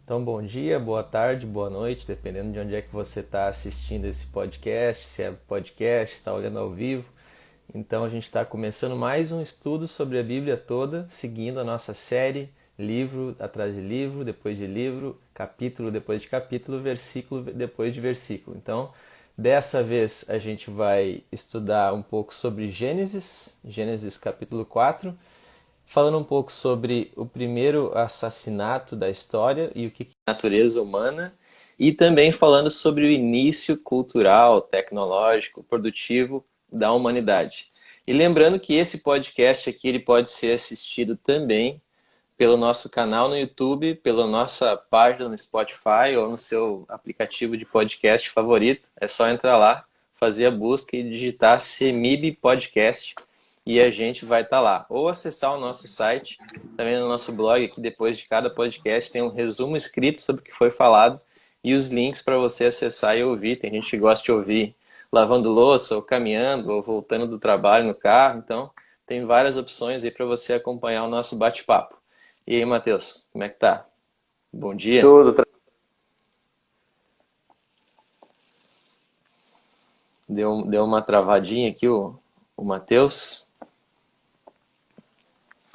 Então, bom dia, boa tarde, boa noite, dependendo de onde é que você está assistindo esse podcast, se é podcast, está olhando ao vivo. Então, a gente está começando mais um estudo sobre a Bíblia toda, seguindo a nossa série, livro atrás de livro, capítulo depois de capítulo, versículo depois de versículo. Então, dessa vez a gente vai estudar um pouco sobre Gênesis capítulo 4, falando um pouco sobre o primeiro assassinato da história e o que é a natureza humana, e também falando sobre o início cultural, tecnológico, produtivo da humanidade. E lembrando que esse podcast aqui ele pode ser assistido também pelo nosso canal no YouTube, pela nossa página no Spotify ou no seu aplicativo de podcast favorito. É só entrar lá, fazer a busca e digitar CEMIB Podcast e a gente vai estar lá. Ou acessar o nosso site, também no nosso blog, aqui depois de cada podcast tem um resumo escrito sobre o que foi falado e os links para você acessar e ouvir. Tem gente que gosta de ouvir lavando louça, ou caminhando, ou voltando do trabalho no carro. Então, tem várias opções aí para você acompanhar o nosso bate-papo. E aí, Matheus, como é que tá? Bom dia. Tudo. Deu uma travadinha aqui o Matheus.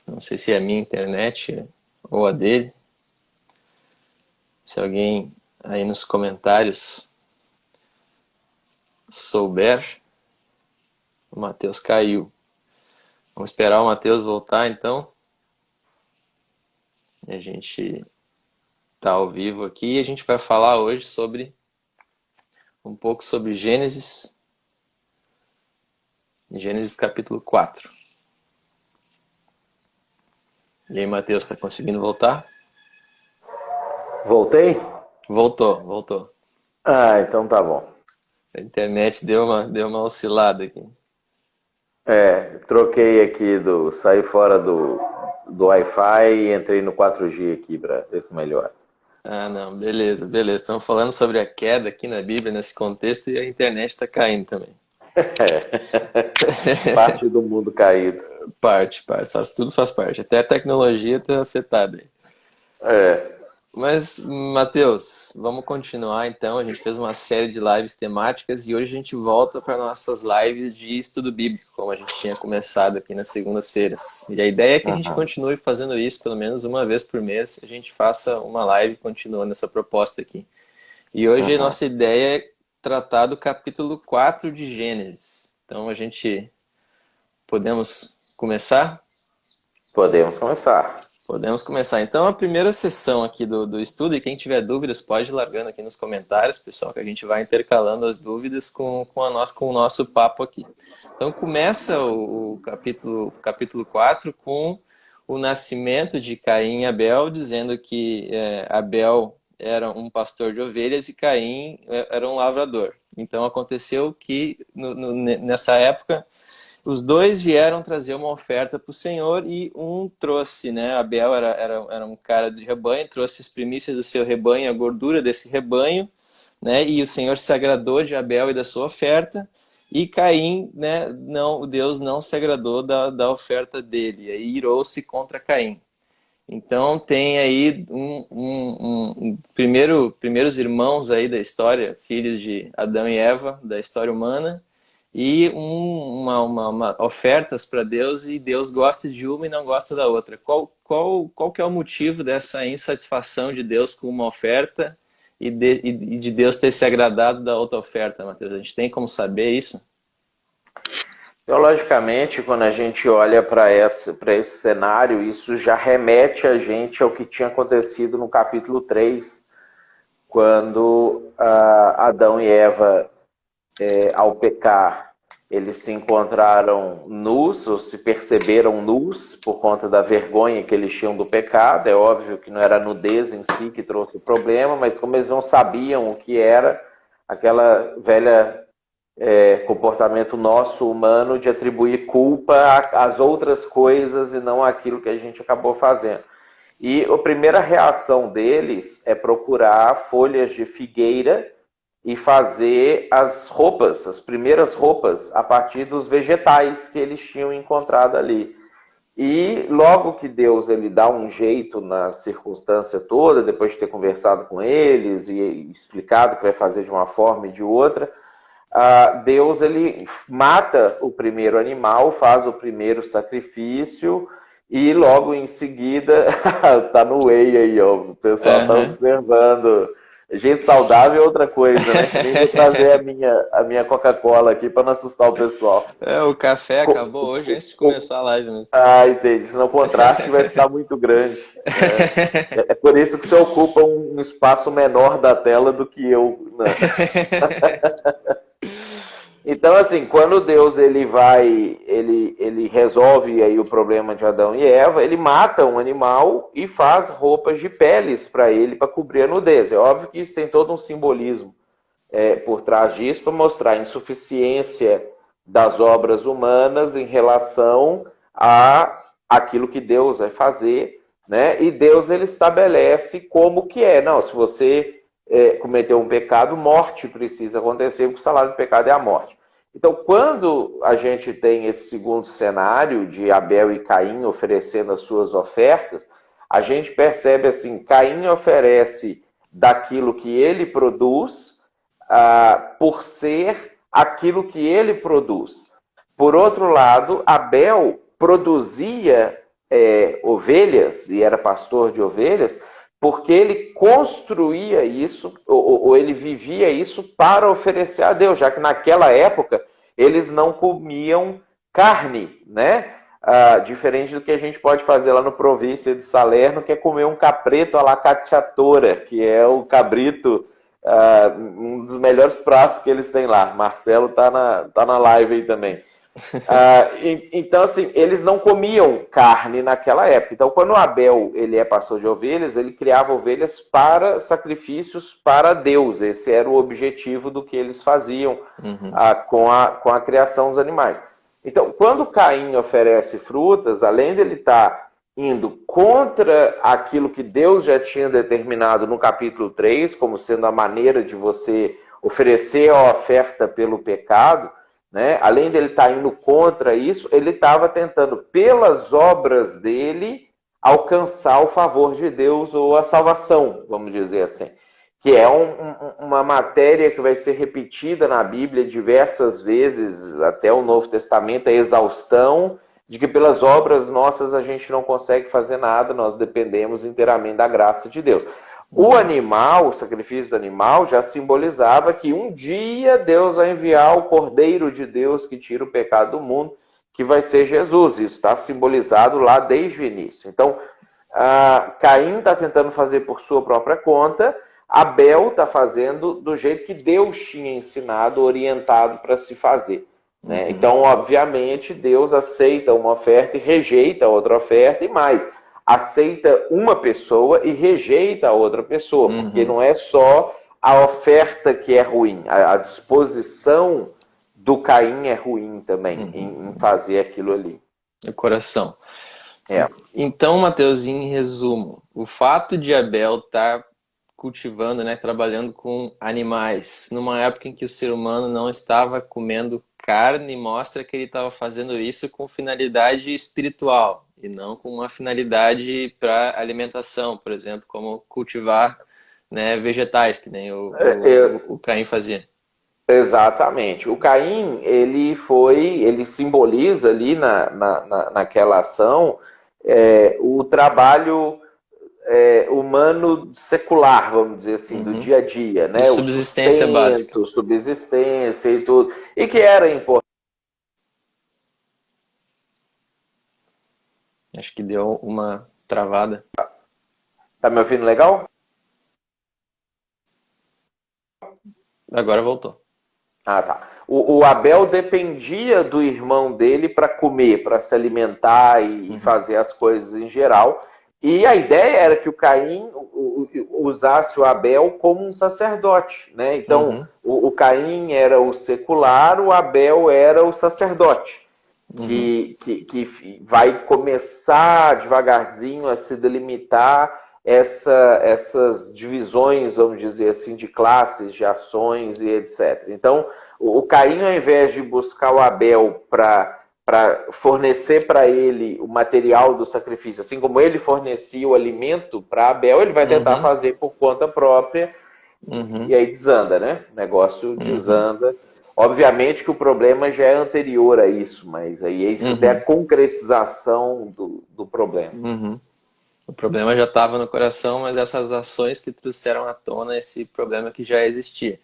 Não sei se é a minha internet ou a dele. Se alguém aí nos comentários souber, o Matheus caiu. Vamos esperar o Matheus voltar então. A gente tá ao vivo aqui e a gente vai falar hoje sobre um pouco sobre Gênesis capítulo 4. E aí, Matheus, tá conseguindo voltar? Voltei? Voltou. Então tá bom. A internet deu uma oscilada aqui. Troquei aqui saí fora do Wi-Fi e entrei no 4G aqui para ver se melhora. Ah, não, beleza. Estamos falando sobre a queda aqui na Bíblia, nesse contexto, e a internet está caindo também. Parte do mundo caído. Parte, tudo faz parte. Até a tecnologia está afetada aí. É, Mas, Matheus, vamos continuar então. A gente fez uma série de lives temáticas e hoje a gente volta para nossas lives de estudo bíblico, como a gente tinha começado aqui nas segundas-feiras. E a ideia é que a gente uhum, continue fazendo isso pelo menos uma vez por mês. A gente faça uma live continuando essa proposta aqui. E hoje a uhum. nossa ideia é tratar do capítulo 4 de Gênesis. Então a gente podemos começar? Podemos começar. Podemos começar. Então, a primeira sessão aqui do estudo, e quem tiver dúvidas pode ir largando aqui nos comentários, pessoal, que a gente vai intercalando as dúvidas com o nosso papo aqui. Então, começa o capítulo 4 com o nascimento de Caim e Abel, dizendo que Abel era um pastor de ovelhas e Caim era um lavrador. Então, aconteceu que nessa época os dois vieram trazer uma oferta para o Senhor e um trouxe, né? Abel era um cara de rebanho, trouxe as primícias do seu rebanho, a gordura desse rebanho, né? E o Senhor se agradou de Abel e da sua oferta. E Caim, né? Não, Deus não se agradou da oferta dele. E aí irou-se contra Caim. Então tem aí primeiros irmãos aí da história, filhos de Adão e Eva, da história humana, e ofertas para Deus, e Deus gosta de uma e não gosta da outra. Qual que é o motivo dessa insatisfação de Deus com uma oferta e de Deus ter se agradado da outra oferta, Matheus? A gente tem como saber isso? Teologicamente, quando a gente olha para esse cenário, isso já remete a gente ao que tinha acontecido no capítulo 3, quando Adão e Eva, ao pecar, eles se encontraram nus, ou se perceberam nus, por conta da vergonha que eles tinham do pecado. É óbvio que não era a nudez em si que trouxe o problema, mas como eles não sabiam o que era, aquela velha comportamento nosso, humano, de atribuir culpa às outras coisas e não àquilo que a gente acabou fazendo. E a primeira reação deles é procurar folhas de figueira e fazer as primeiras roupas, a partir dos vegetais que eles tinham encontrado ali. E logo que Deus ele dá um jeito na circunstância toda, depois de ter conversado com eles e explicado que vai fazer de uma forma e de outra, Deus ele mata o primeiro animal, faz o primeiro sacrifício e logo em seguida, tá no whey aí, ó, o pessoal tá observando. Gente saudável é outra coisa, né? Nem vou trazer a minha Coca-Cola aqui para não assustar o pessoal. O café acabou hoje antes de começar a live mesmo. Entendi. Senão o contraste vai ficar muito grande. Né? É por isso que você ocupa um espaço menor da tela do que eu. Né? Então, assim, quando Deus ele resolve aí o problema de Adão e Eva, ele mata um animal e faz roupas de peles para ele, para cobrir a nudez. É óbvio que isso tem todo um simbolismo por trás disso, para mostrar a insuficiência das obras humanas em relação a aquilo que Deus vai fazer, né? E Deus ele estabelece como que é. Não, se você cometeu um pecado, morte precisa acontecer, porque o salário do pecado é a morte. Então, quando a gente tem esse segundo cenário de Abel e Caim oferecendo as suas ofertas, a gente percebe assim, Caim oferece daquilo que ele produz, por ser aquilo que ele produz. Por outro lado, Abel produzia ovelhas, e era pastor de ovelhas, porque ele construía isso, ou ele vivia isso para oferecer a Deus, já que naquela época eles não comiam carne, né? Diferente do que a gente pode fazer lá no Província de Salerno, que é comer um capreto à la cacciatora, que é o cabrito, um dos melhores pratos que eles têm lá. Marcelo tá na live aí também. Então, assim, eles não comiam carne naquela época. Então, quando o Abel ele é pastor de ovelhas, ele criava ovelhas para sacrifícios para Deus. Esse era o objetivo do que eles faziam com a criação dos animais. Então, quando Caim oferece frutas, além dele estar indo contra aquilo que Deus já tinha determinado no capítulo 3, como sendo a maneira de você oferecer a oferta pelo pecado, né? Além dele estar indo contra isso, ele estava tentando, pelas obras dele, alcançar o favor de Deus ou a salvação, vamos dizer assim. Que é uma matéria que vai ser repetida na Bíblia diversas vezes, até o Novo Testamento, a exaustão de que pelas obras nossas a gente não consegue fazer nada, nós dependemos inteiramente da graça de Deus. O animal, o sacrifício do animal, já simbolizava que um dia Deus vai enviar o Cordeiro de Deus que tira o pecado do mundo, que vai ser Jesus. Isso está simbolizado lá desde o início. Então, Caim está tentando fazer por sua própria conta, Abel está fazendo do jeito que Deus tinha ensinado, orientado para se fazer. Né? Então, obviamente, Deus aceita uma oferta e rejeita outra oferta, e mais, aceita uma pessoa e rejeita a outra pessoa, porque não é só a oferta que é ruim, a disposição do Caim é ruim também em fazer aquilo ali. O coração. Então, Mateus, em resumo, o fato de Abel estar cultivando, né, trabalhando com animais, numa época em que o ser humano não estava comendo carne, mostra que ele estava fazendo isso com finalidade espiritual e não com uma finalidade para alimentação, por exemplo, como cultivar, né, vegetais, que nem o Caim fazia. Exatamente. O Caim, ele simboliza ali naquela ação o trabalho humano secular, vamos dizer assim, do dia a dia, né? De subsistência básica. Subsistência e tudo. E que era importante. Acho que deu uma travada. Tá me ouvindo legal? Agora voltou. Tá. O Abel dependia do irmão dele para comer, para se alimentar e fazer as coisas em geral. E a ideia era que o Caim usasse o Abel como um sacerdote, né? Então, o Caim era o secular, o Abel era o sacerdote, que vai começar devagarzinho a se delimitar essas divisões, vamos dizer assim, de classes, de ações e etc. Então, o Caim, ao invés de buscar o Abel para para fornecer para ele o material do sacrifício, assim como ele fornecia o alimento para Abel, ele vai tentar fazer por conta própria, e aí desanda, né? O negócio desanda. Obviamente que o problema já é anterior a isso, mas aí isso é a concretização do problema. O problema já estava no coração, mas essas ações que trouxeram à tona esse problema que já existia.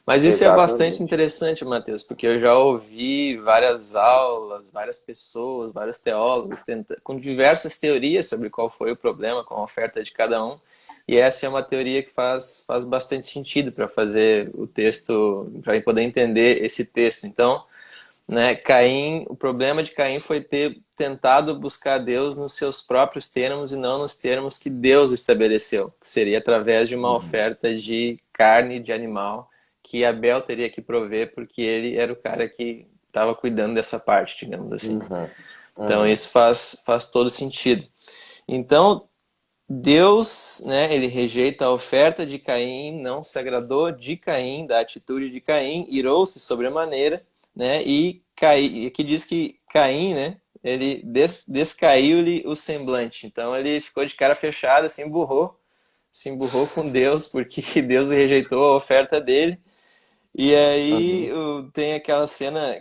Mas isso é bastante Exatamente. interessante, Matheus, porque eu já ouvi várias aulas, várias pessoas, vários teólogos com diversas teorias sobre qual foi o problema com a oferta de cada um. E essa é uma teoria que faz bastante sentido para fazer o texto, para poder entender esse texto. Então, né, Caim, o problema de Caim foi ter tentado buscar Deus nos seus próprios termos e não nos termos que Deus estabeleceu, que seria através de uma oferta de carne de animal que Abel teria que prover, porque ele era o cara que estava cuidando dessa parte, digamos assim. Então isso faz todo sentido. Então Deus, né, ele rejeita a oferta de Caim, não se agradou de Caim, da atitude de Caim, irou-se sobremaneira, né, e aqui diz que Caim, né, ele descaiu-lhe o semblante. Então ele ficou de cara fechada, se emburrou com Deus, porque Deus rejeitou a oferta dele. E aí tem aquela cena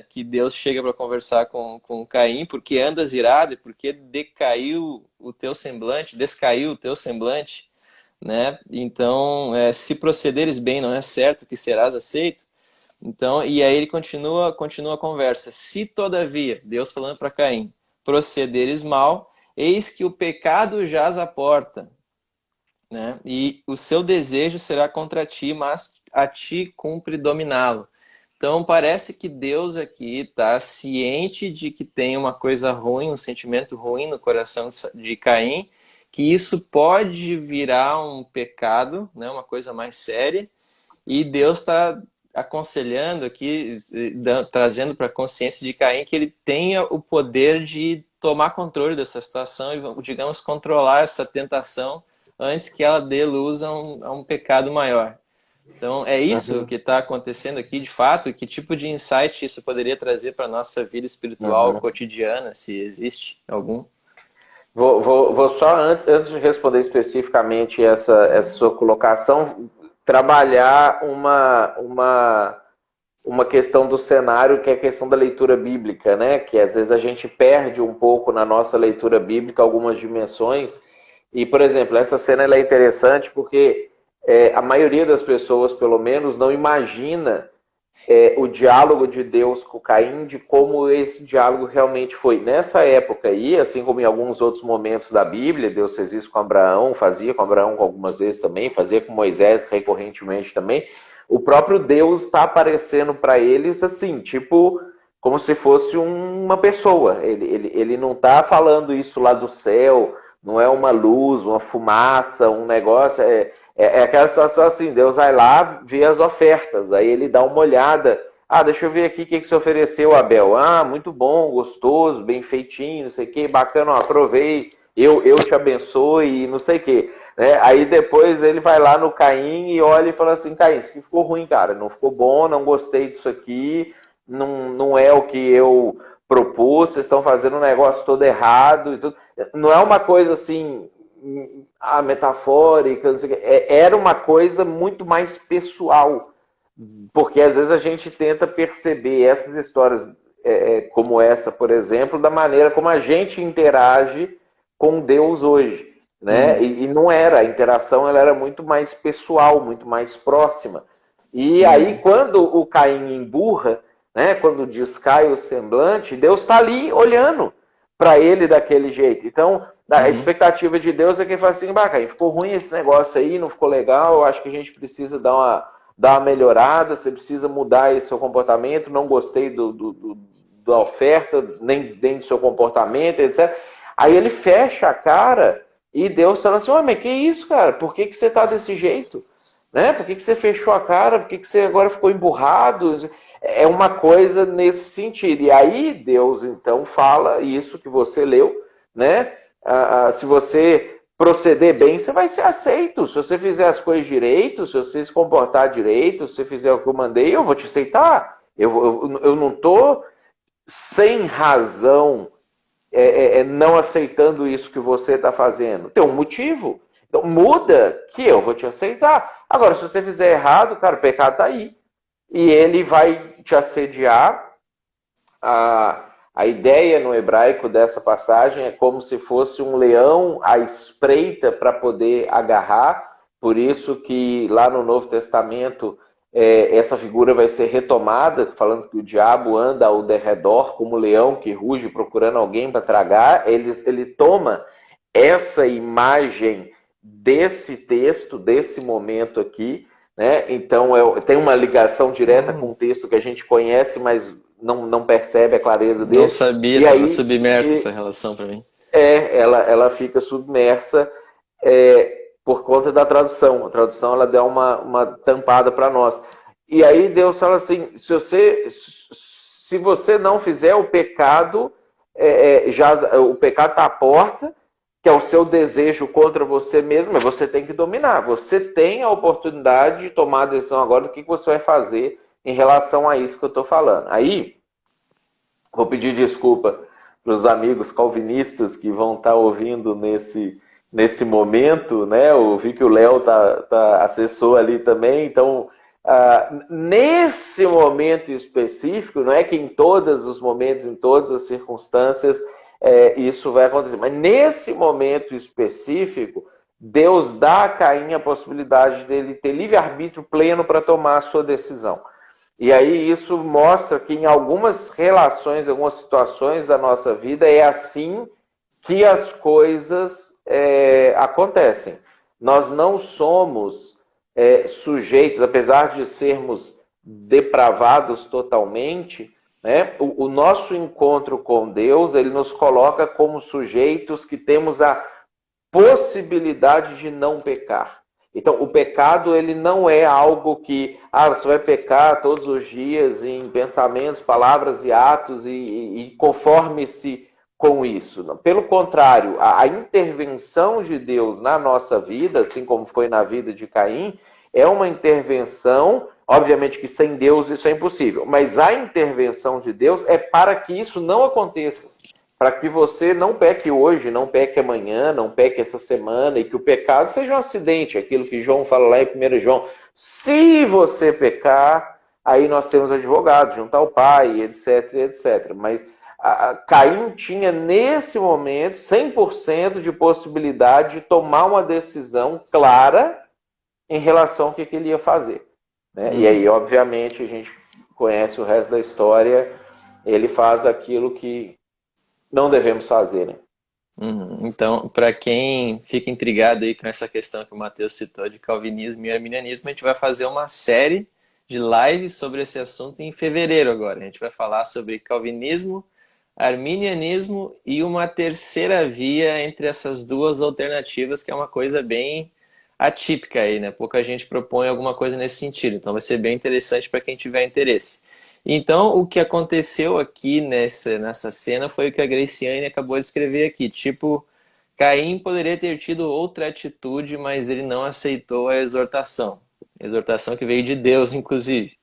que Deus chega para conversar com Caim, porque andas irado e porque descaiu o teu semblante, né? Então, se procederes bem, não é certo que serás aceito. Então, e aí ele continua a conversa. Se todavia, Deus falando para Caim, procederes mal, eis que o pecado jaz à porta, né? E o seu desejo será contra ti, mas a ti cumpre dominá-lo. Então parece que Deus aqui está ciente de que tem uma coisa ruim, um sentimento ruim no coração de Caim, que isso pode virar um pecado, né? Uma coisa mais séria, e Deus está aconselhando aqui, trazendo para a consciência de Caim que ele tenha o poder de tomar controle dessa situação e, digamos, controlar essa tentação antes que ela dê luz a um pecado maior. Então, é isso que está acontecendo aqui, de fato? Que tipo de insight isso poderia trazer para a nossa vida espiritual cotidiana, se existe algum? Vou só, antes de responder especificamente essa sua colocação, trabalhar uma questão do cenário, que é a questão da leitura bíblica, né? Que às vezes a gente perde um pouco na nossa leitura bíblica algumas dimensões. E, por exemplo, essa cena ela é interessante porque a maioria das pessoas, pelo menos, não imagina o diálogo de Deus com Caim, de como esse diálogo realmente foi. Nessa época aí, assim como em alguns outros momentos da Bíblia, Deus fez isso com Abraão, fazia com Abraão algumas vezes também, fazia com Moisés recorrentemente também. O próprio Deus está aparecendo para eles assim, tipo, como se fosse uma pessoa. Ele não está falando isso lá do céu, não é uma luz, uma fumaça, um negócio. É aquela situação assim, Deus vai lá, vê as ofertas, aí ele dá uma olhada. Ah, deixa eu ver aqui o que você ofereceu, Abel. Ah, muito bom, gostoso, bem feitinho, não sei o que, bacana, ó, aprovei, eu te abençoe, não sei o que. Aí depois ele vai lá no Caim e olha e fala assim, Caim, isso aqui ficou ruim, cara, não ficou bom, não gostei disso aqui, não é o que eu propus, vocês estão fazendo um negócio todo errado e tudo. Não é uma coisa assim, metafórica, não sei o que. Era uma coisa muito mais pessoal, porque às vezes a gente tenta perceber essas histórias como essa, por exemplo, da maneira como a gente interage com Deus hoje, né? E não era, a interação ela era muito mais pessoal, muito mais próxima. E aí quando o Caim emburra, né, quando descai o semblante, Deus está ali olhando para ele daquele jeito. Então, a expectativa de Deus é que ele fale assim, Caim, ficou ruim esse negócio aí, não ficou legal, eu acho que a gente precisa dar uma melhorada, você precisa mudar esse seu comportamento, não gostei da oferta, nem do seu comportamento, etc. Aí ele fecha a cara e Deus fala assim, mas que isso, cara? Por que você tá desse jeito? Né? Por que você fechou a cara? Por que você agora ficou emburrado? É uma coisa nesse sentido. E aí Deus, então, fala isso que você leu, né? Se você proceder bem, você vai ser aceito. Se você fizer as coisas direito, se você se comportar direito, se você fizer o que eu mandei, eu vou te aceitar. Eu não estou sem razão, não aceitando isso que você está fazendo. Tem um motivo. Então muda que eu vou te aceitar. Agora, se você fizer errado, cara, o pecado está aí. E ele vai te assediar. A ideia no hebraico dessa passagem é como se fosse um leão à espreita para poder agarrar. Por isso que lá no Novo Testamento essa figura vai ser retomada, falando que o diabo anda ao derredor como um leão que ruge procurando alguém para tragar. Ele toma essa imagem desse texto, desse momento aqui, né? Então tem uma ligação direta com o texto que a gente conhece, mas não percebe a clareza dele. Não sabia, estava submersa essa relação para mim. Ela fica submersa por conta da tradução. A tradução ela dá uma tampada para nós. E aí Deus fala assim, se você não fizer o pecado, o pecado está à porta, que é o seu desejo contra você mesmo, mas você tem que dominar. Você tem a oportunidade de tomar a decisão agora do que você vai fazer em relação a isso que eu estou falando. Aí, vou pedir desculpa para os amigos calvinistas que vão estar ouvindo nesse momento, né? Eu vi que o Léo tá assessor ali também, então nesse momento específico, não é que em todos os momentos, em todas as circunstâncias, isso vai acontecer, mas nesse momento específico, Deus dá a Caim a possibilidade dele ter livre-arbítrio pleno para tomar a sua decisão. E aí isso mostra que em algumas relações, algumas situações da nossa vida, é assim que as coisas acontecem. Nós não somos sujeitos, apesar de sermos depravados totalmente, né? O nosso encontro com Deus, ele nos coloca como sujeitos que temos a possibilidade de não pecar. Então, o pecado, ele não é algo que você vai pecar todos os dias em pensamentos, palavras e atos e conforme-se com isso. Pelo contrário, a intervenção de Deus na nossa vida, assim como foi na vida de Caim, é uma intervenção, obviamente que sem Deus isso é impossível, mas a intervenção de Deus é para que isso não aconteça. Para que você não peque hoje, não peque amanhã, não peque essa semana, e que o pecado seja um acidente, aquilo que João fala lá em 1 João. Se você pecar, aí nós temos advogado, junto ao Pai, etc, etc. Mas Caim tinha, nesse momento, 100% de possibilidade de tomar uma decisão clara em relação ao que ele ia fazer. Né? E aí, obviamente, a gente conhece o resto da história, ele faz aquilo que não devemos fazer, né? Então, para quem fica intrigado aí com essa questão que o Matheus citou de calvinismo e arminianismo, a gente vai fazer uma série de lives sobre esse assunto em fevereiro agora. A gente vai falar sobre calvinismo, arminianismo e uma terceira via entre essas duas alternativas, que é uma coisa bem atípica aí, né? Pouca gente propõe alguma coisa nesse sentido. Então vai ser bem interessante para quem tiver interesse. Então, o que aconteceu aqui nessa cena foi o que a Graciane acabou de escrever aqui. Tipo, Caim poderia ter tido outra atitude, mas ele não aceitou a exortação. Exortação que veio de Deus, inclusive.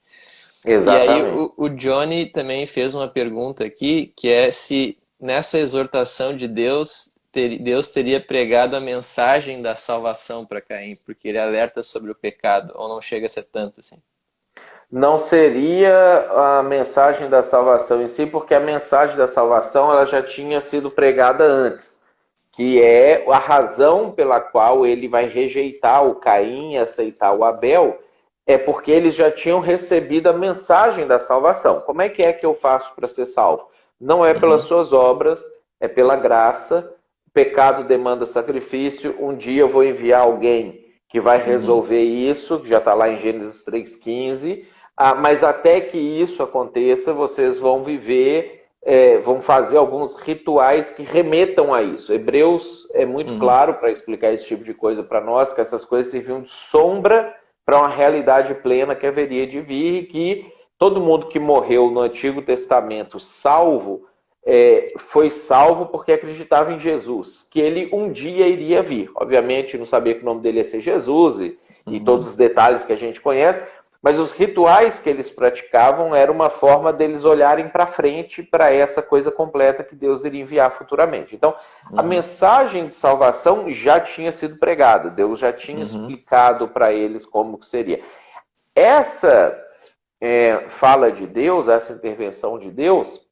Exatamente. E aí o Johnny também fez uma pergunta aqui, que é se nessa exortação de Deus, Deus teria pregado a mensagem da salvação para Caim, porque ele alerta sobre o pecado, ou não chega a ser tanto assim? Não seria a mensagem da salvação em si, porque a mensagem da salvação ela já tinha sido pregada antes, que é a razão pela qual ele vai rejeitar o Caim e aceitar o Abel, é porque eles já tinham recebido a mensagem da salvação. Como é que eu faço para ser salvo? Não é pelas suas obras, é pela graça. O pecado demanda sacrifício. Um dia eu vou enviar alguém que vai resolver isso, que já está lá em Gênesis 3,15. Mas até que isso aconteça, vocês vão viver, vão fazer alguns rituais que remetam a isso. Hebreus é muito claro para explicar esse tipo de coisa para nós, que essas coisas serviam de sombra para uma realidade plena que haveria de vir, e que todo mundo que morreu no Antigo Testamento salvo, foi salvo porque acreditava em Jesus, que ele um dia iria vir. Obviamente não sabia que o nome dele ia ser Jesus e todos os detalhes que a gente conhece, Mas os rituais que eles praticavam era uma forma deles olharem para frente para essa coisa completa que Deus iria enviar futuramente. Então, a mensagem de salvação já tinha sido pregada, Deus já tinha explicado para eles como que seria. Essa fala de Deus, essa intervenção de Deus,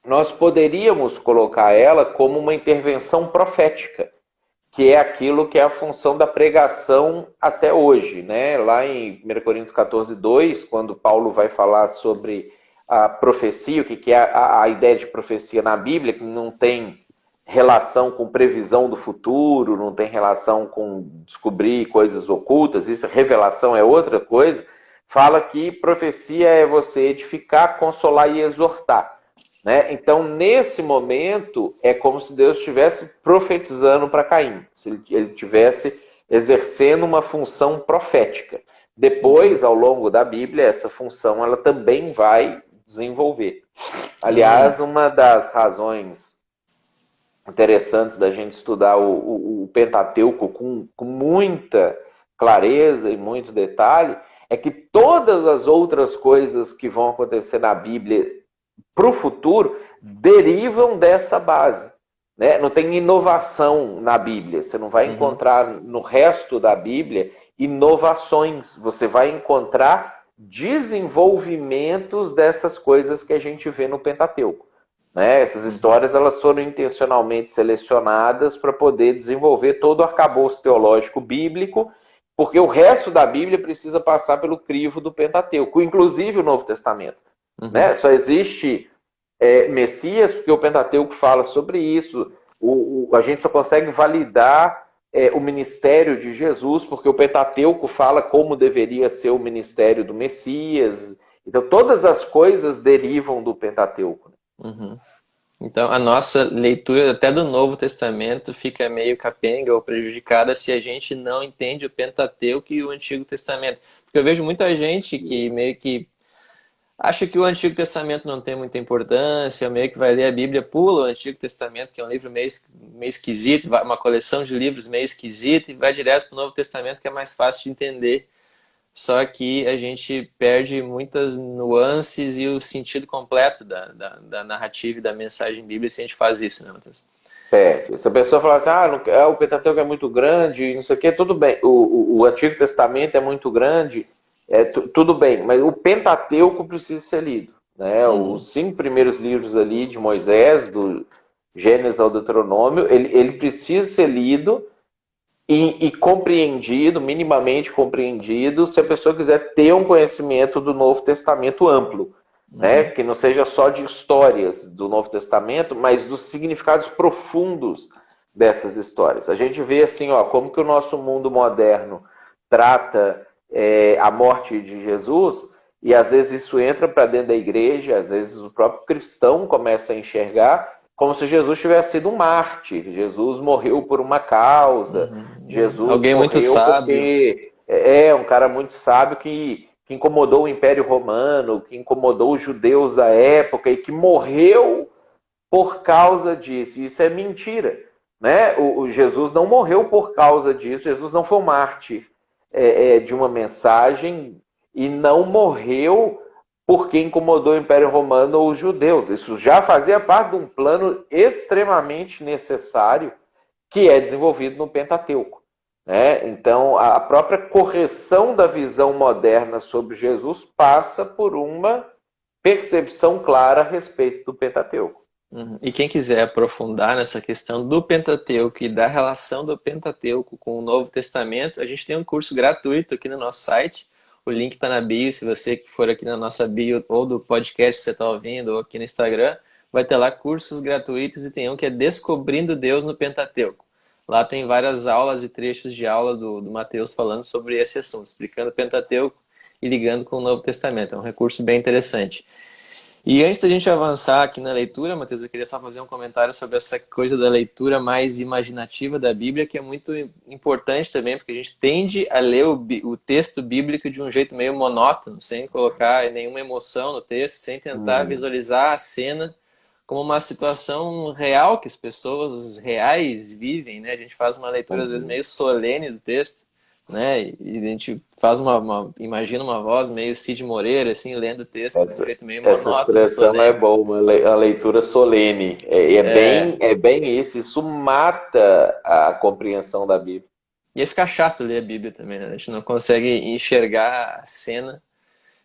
nós poderíamos colocar ela como uma intervenção profética, que é aquilo que é a função da pregação até hoje, né? Lá em 1 Coríntios 14:2, quando Paulo vai falar sobre a profecia, o que é a ideia de profecia na Bíblia, que não tem relação com previsão do futuro, não tem relação com descobrir coisas ocultas, isso, revelação é outra coisa, fala que profecia é você edificar, consolar e exortar. Né? Então, nesse momento, é como se Deus estivesse profetizando para Caim, se ele estivesse exercendo uma função profética. Depois, ao longo da Bíblia, essa função ela também vai desenvolver. Aliás, uma das razões interessantes da gente estudar o Pentateuco com muita clareza e muito detalhe é que todas as outras coisas que vão acontecer na Bíblia para o futuro derivam dessa base. Né? Não tem inovação na Bíblia. Você não vai encontrar no resto da Bíblia inovações. Você vai encontrar desenvolvimentos dessas coisas que a gente vê no Pentateuco. Né? Essas histórias elas foram intencionalmente selecionadas para poder desenvolver todo o arcabouço teológico bíblico, porque o resto da Bíblia precisa passar pelo crivo do Pentateuco, inclusive o Novo Testamento. Né? Só existe Messias porque o Pentateuco fala sobre isso. A gente só consegue validar o ministério de Jesus porque o Pentateuco fala como deveria ser o ministério do Messias. Então todas as coisas derivam do Pentateuco. Então a nossa leitura até do Novo Testamento fica meio capenga ou prejudicada se a gente não entende o Pentateuco e o Antigo Testamento. Porque eu vejo muita gente que meio que acha que o Antigo Testamento não tem muita importância, meio que vai ler a Bíblia, pula o Antigo Testamento, que é um livro meio esquisito, uma coleção de livros meio esquisita, e vai direto para o Novo Testamento, que é mais fácil de entender. Só que a gente perde muitas nuances e o sentido completo da narrativa e da mensagem bíblica se a gente faz isso, né, Matheus? Se a pessoa falar assim, o Pentateuco é muito grande, não sei o quê, tudo bem. O Antigo Testamento é muito grande, tudo bem, mas o Pentateuco precisa ser lido. Né? Os 5 primeiros livros ali de Moisés, do Gênesis ao Deuteronômio, ele precisa ser lido e compreendido, minimamente compreendido, se a pessoa quiser ter um conhecimento do Novo Testamento amplo. Né? Que não seja só de histórias do Novo Testamento, mas dos significados profundos dessas histórias. A gente vê assim, como que o nosso mundo moderno trata a morte de Jesus, e às vezes isso entra para dentro da igreja, às vezes o próprio cristão começa a enxergar como se Jesus tivesse sido um mártir. Jesus morreu por uma causa. Jesus Alguém morreu muito sábio. porque um cara muito sábio que incomodou o Império Romano, que incomodou os judeus da época e que morreu por causa disso. Isso é mentira. Né? O Jesus não morreu por causa disso. Jesus não foi um mártir de uma mensagem e não morreu porque incomodou o Império Romano ou os judeus. Isso já fazia parte de um plano extremamente necessário que é desenvolvido no Pentateuco. Né? Então, a própria correção da visão moderna sobre Jesus passa por uma percepção clara a respeito do Pentateuco. E quem quiser aprofundar nessa questão do Pentateuco e da relação do Pentateuco com o Novo Testamento, a gente tem um curso gratuito aqui no nosso site. O link está na bio, se você que for aqui na nossa bio ou do podcast que você está ouvindo ou aqui no Instagram, vai ter lá cursos gratuitos e tem um que é Descobrindo Deus no Pentateuco. Lá tem várias aulas e trechos de aula do Matheus falando sobre esse assunto, explicando o Pentateuco e ligando com o Novo Testamento. É um recurso bem interessante. E antes da gente avançar aqui na leitura, Matheus, eu queria só fazer um comentário sobre essa coisa da leitura mais imaginativa da Bíblia, que é muito importante também, porque a gente tende a ler o texto bíblico de um jeito meio monótono, sem colocar nenhuma emoção no texto, sem tentar visualizar a cena como uma situação real que as pessoas reais vivem, né? A gente faz uma leitura, às vezes, meio solene do texto, né? E a gente faz imagina uma voz meio Cid Moreira, assim, lendo o texto de um jeito meio Essa monótono, expressão é solene. boa, a leitura solene. É, É bem isso. Isso mata a compreensão da Bíblia. ia ficar chato ler a Bíblia também, né? A gente não consegue enxergar a cena.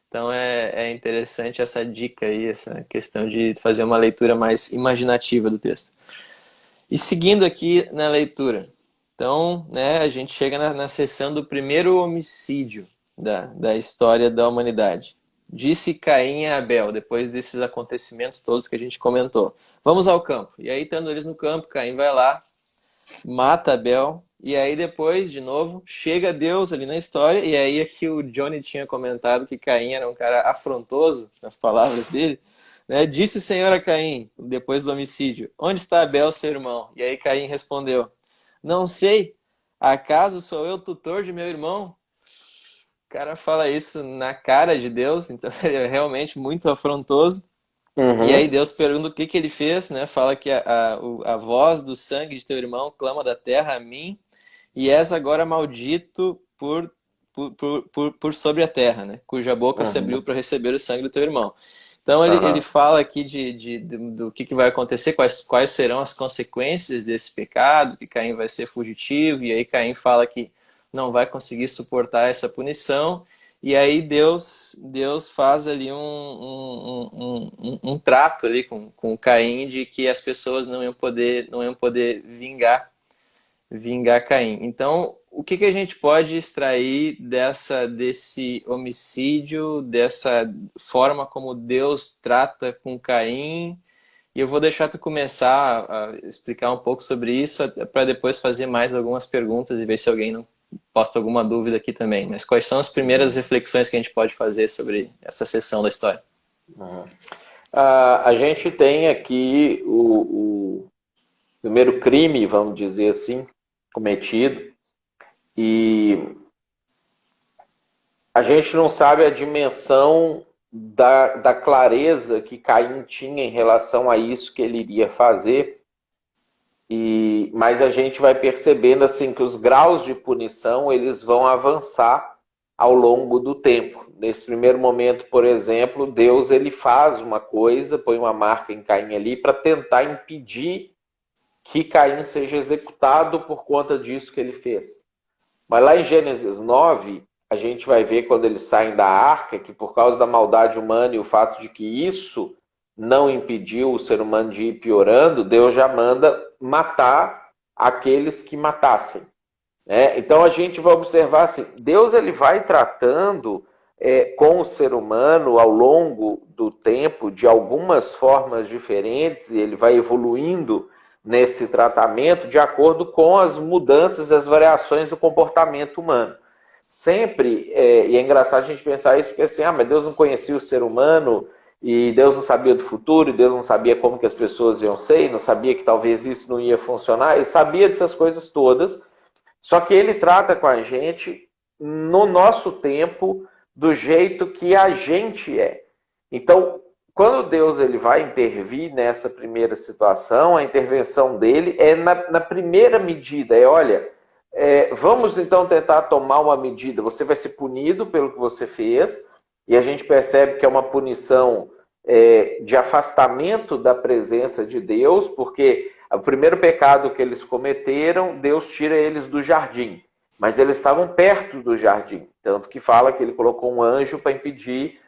Então é interessante essa dica aí, essa questão de fazer uma leitura mais imaginativa do texto. E seguindo aqui na leitura. Então, né, a gente chega na seção do primeiro homicídio da história da humanidade. Disse Caim a Abel, depois desses acontecimentos todos que a gente comentou. Vamos ao campo. E aí, estando eles no campo, Caim vai lá, mata Abel, e aí depois, de novo, chega Deus ali na história, e aí aqui o Johnny tinha comentado que Caim era um cara afrontoso, nas palavras dele, né? Disse o Senhor a Caim, depois do homicídio, onde está Abel, seu irmão? E aí Caim respondeu, não sei, acaso sou eu tutor de meu irmão? O cara fala isso na cara de Deus, então ele é realmente muito afrontoso. E aí Uhum. Deus pergunta o que que ele fez, né? Fala que a voz do sangue de teu irmão clama da terra a mim, e és agora maldito por sobre a terra, né? Cuja boca se abriu Uhum. para receber o sangue do teu irmão. Então ele Aham. fala aqui do que vai acontecer, quais serão as consequências desse pecado, que Caim vai ser fugitivo, e aí Caim fala que não vai conseguir suportar essa punição, e aí Deus faz ali um trato ali com Caim de que as pessoas não iam poder vingar Caim. Então, o que a gente pode extrair desse homicídio, dessa forma como Deus trata com Caim? E eu vou deixar tu começar a explicar um pouco sobre isso, para depois fazer mais algumas perguntas e ver se alguém não posta alguma dúvida aqui também. Mas quais são as primeiras reflexões que a gente pode fazer sobre essa seção da história? Uhum. A gente tem aqui o primeiro crime, vamos dizer assim, cometido, e a gente não sabe a dimensão da clareza que Caim tinha em relação a isso que ele iria fazer, mas a gente vai percebendo assim que os graus de punição eles vão avançar ao longo do tempo. Nesse primeiro momento, por exemplo, Deus ele faz uma coisa, põe uma marca em Caim ali para tentar impedir que Caim seja executado por conta disso que ele fez. Mas lá em Gênesis 9, a gente vai ver quando eles saem da arca, que por causa da maldade humana e o fato de que isso não impediu o ser humano de ir piorando, Deus já manda matar aqueles que matassem. Então a gente vai observar assim, Deus ele vai tratando com o ser humano ao longo do tempo de algumas formas diferentes, e ele vai evoluindo nesse tratamento de acordo com as mudanças, as variações do comportamento humano. Sempre, e é engraçado a gente pensar isso, porque assim, mas Deus não conhecia o ser humano, e Deus não sabia do futuro, e Deus não sabia como que as pessoas iam ser, e não sabia que talvez isso não ia funcionar, ele sabia dessas coisas todas, só que ele trata com a gente no nosso tempo, do jeito que a gente é. Então, quando Deus ele vai intervir nessa primeira situação, a intervenção dele é na primeira medida. Olha, vamos então tentar tomar uma medida. Você vai ser punido pelo que você fez, e a gente percebe que é uma punição de afastamento da presença de Deus, porque o primeiro pecado que eles cometeram, Deus tira eles do jardim. Mas eles estavam perto do jardim. Tanto que fala que ele colocou um anjo para impedir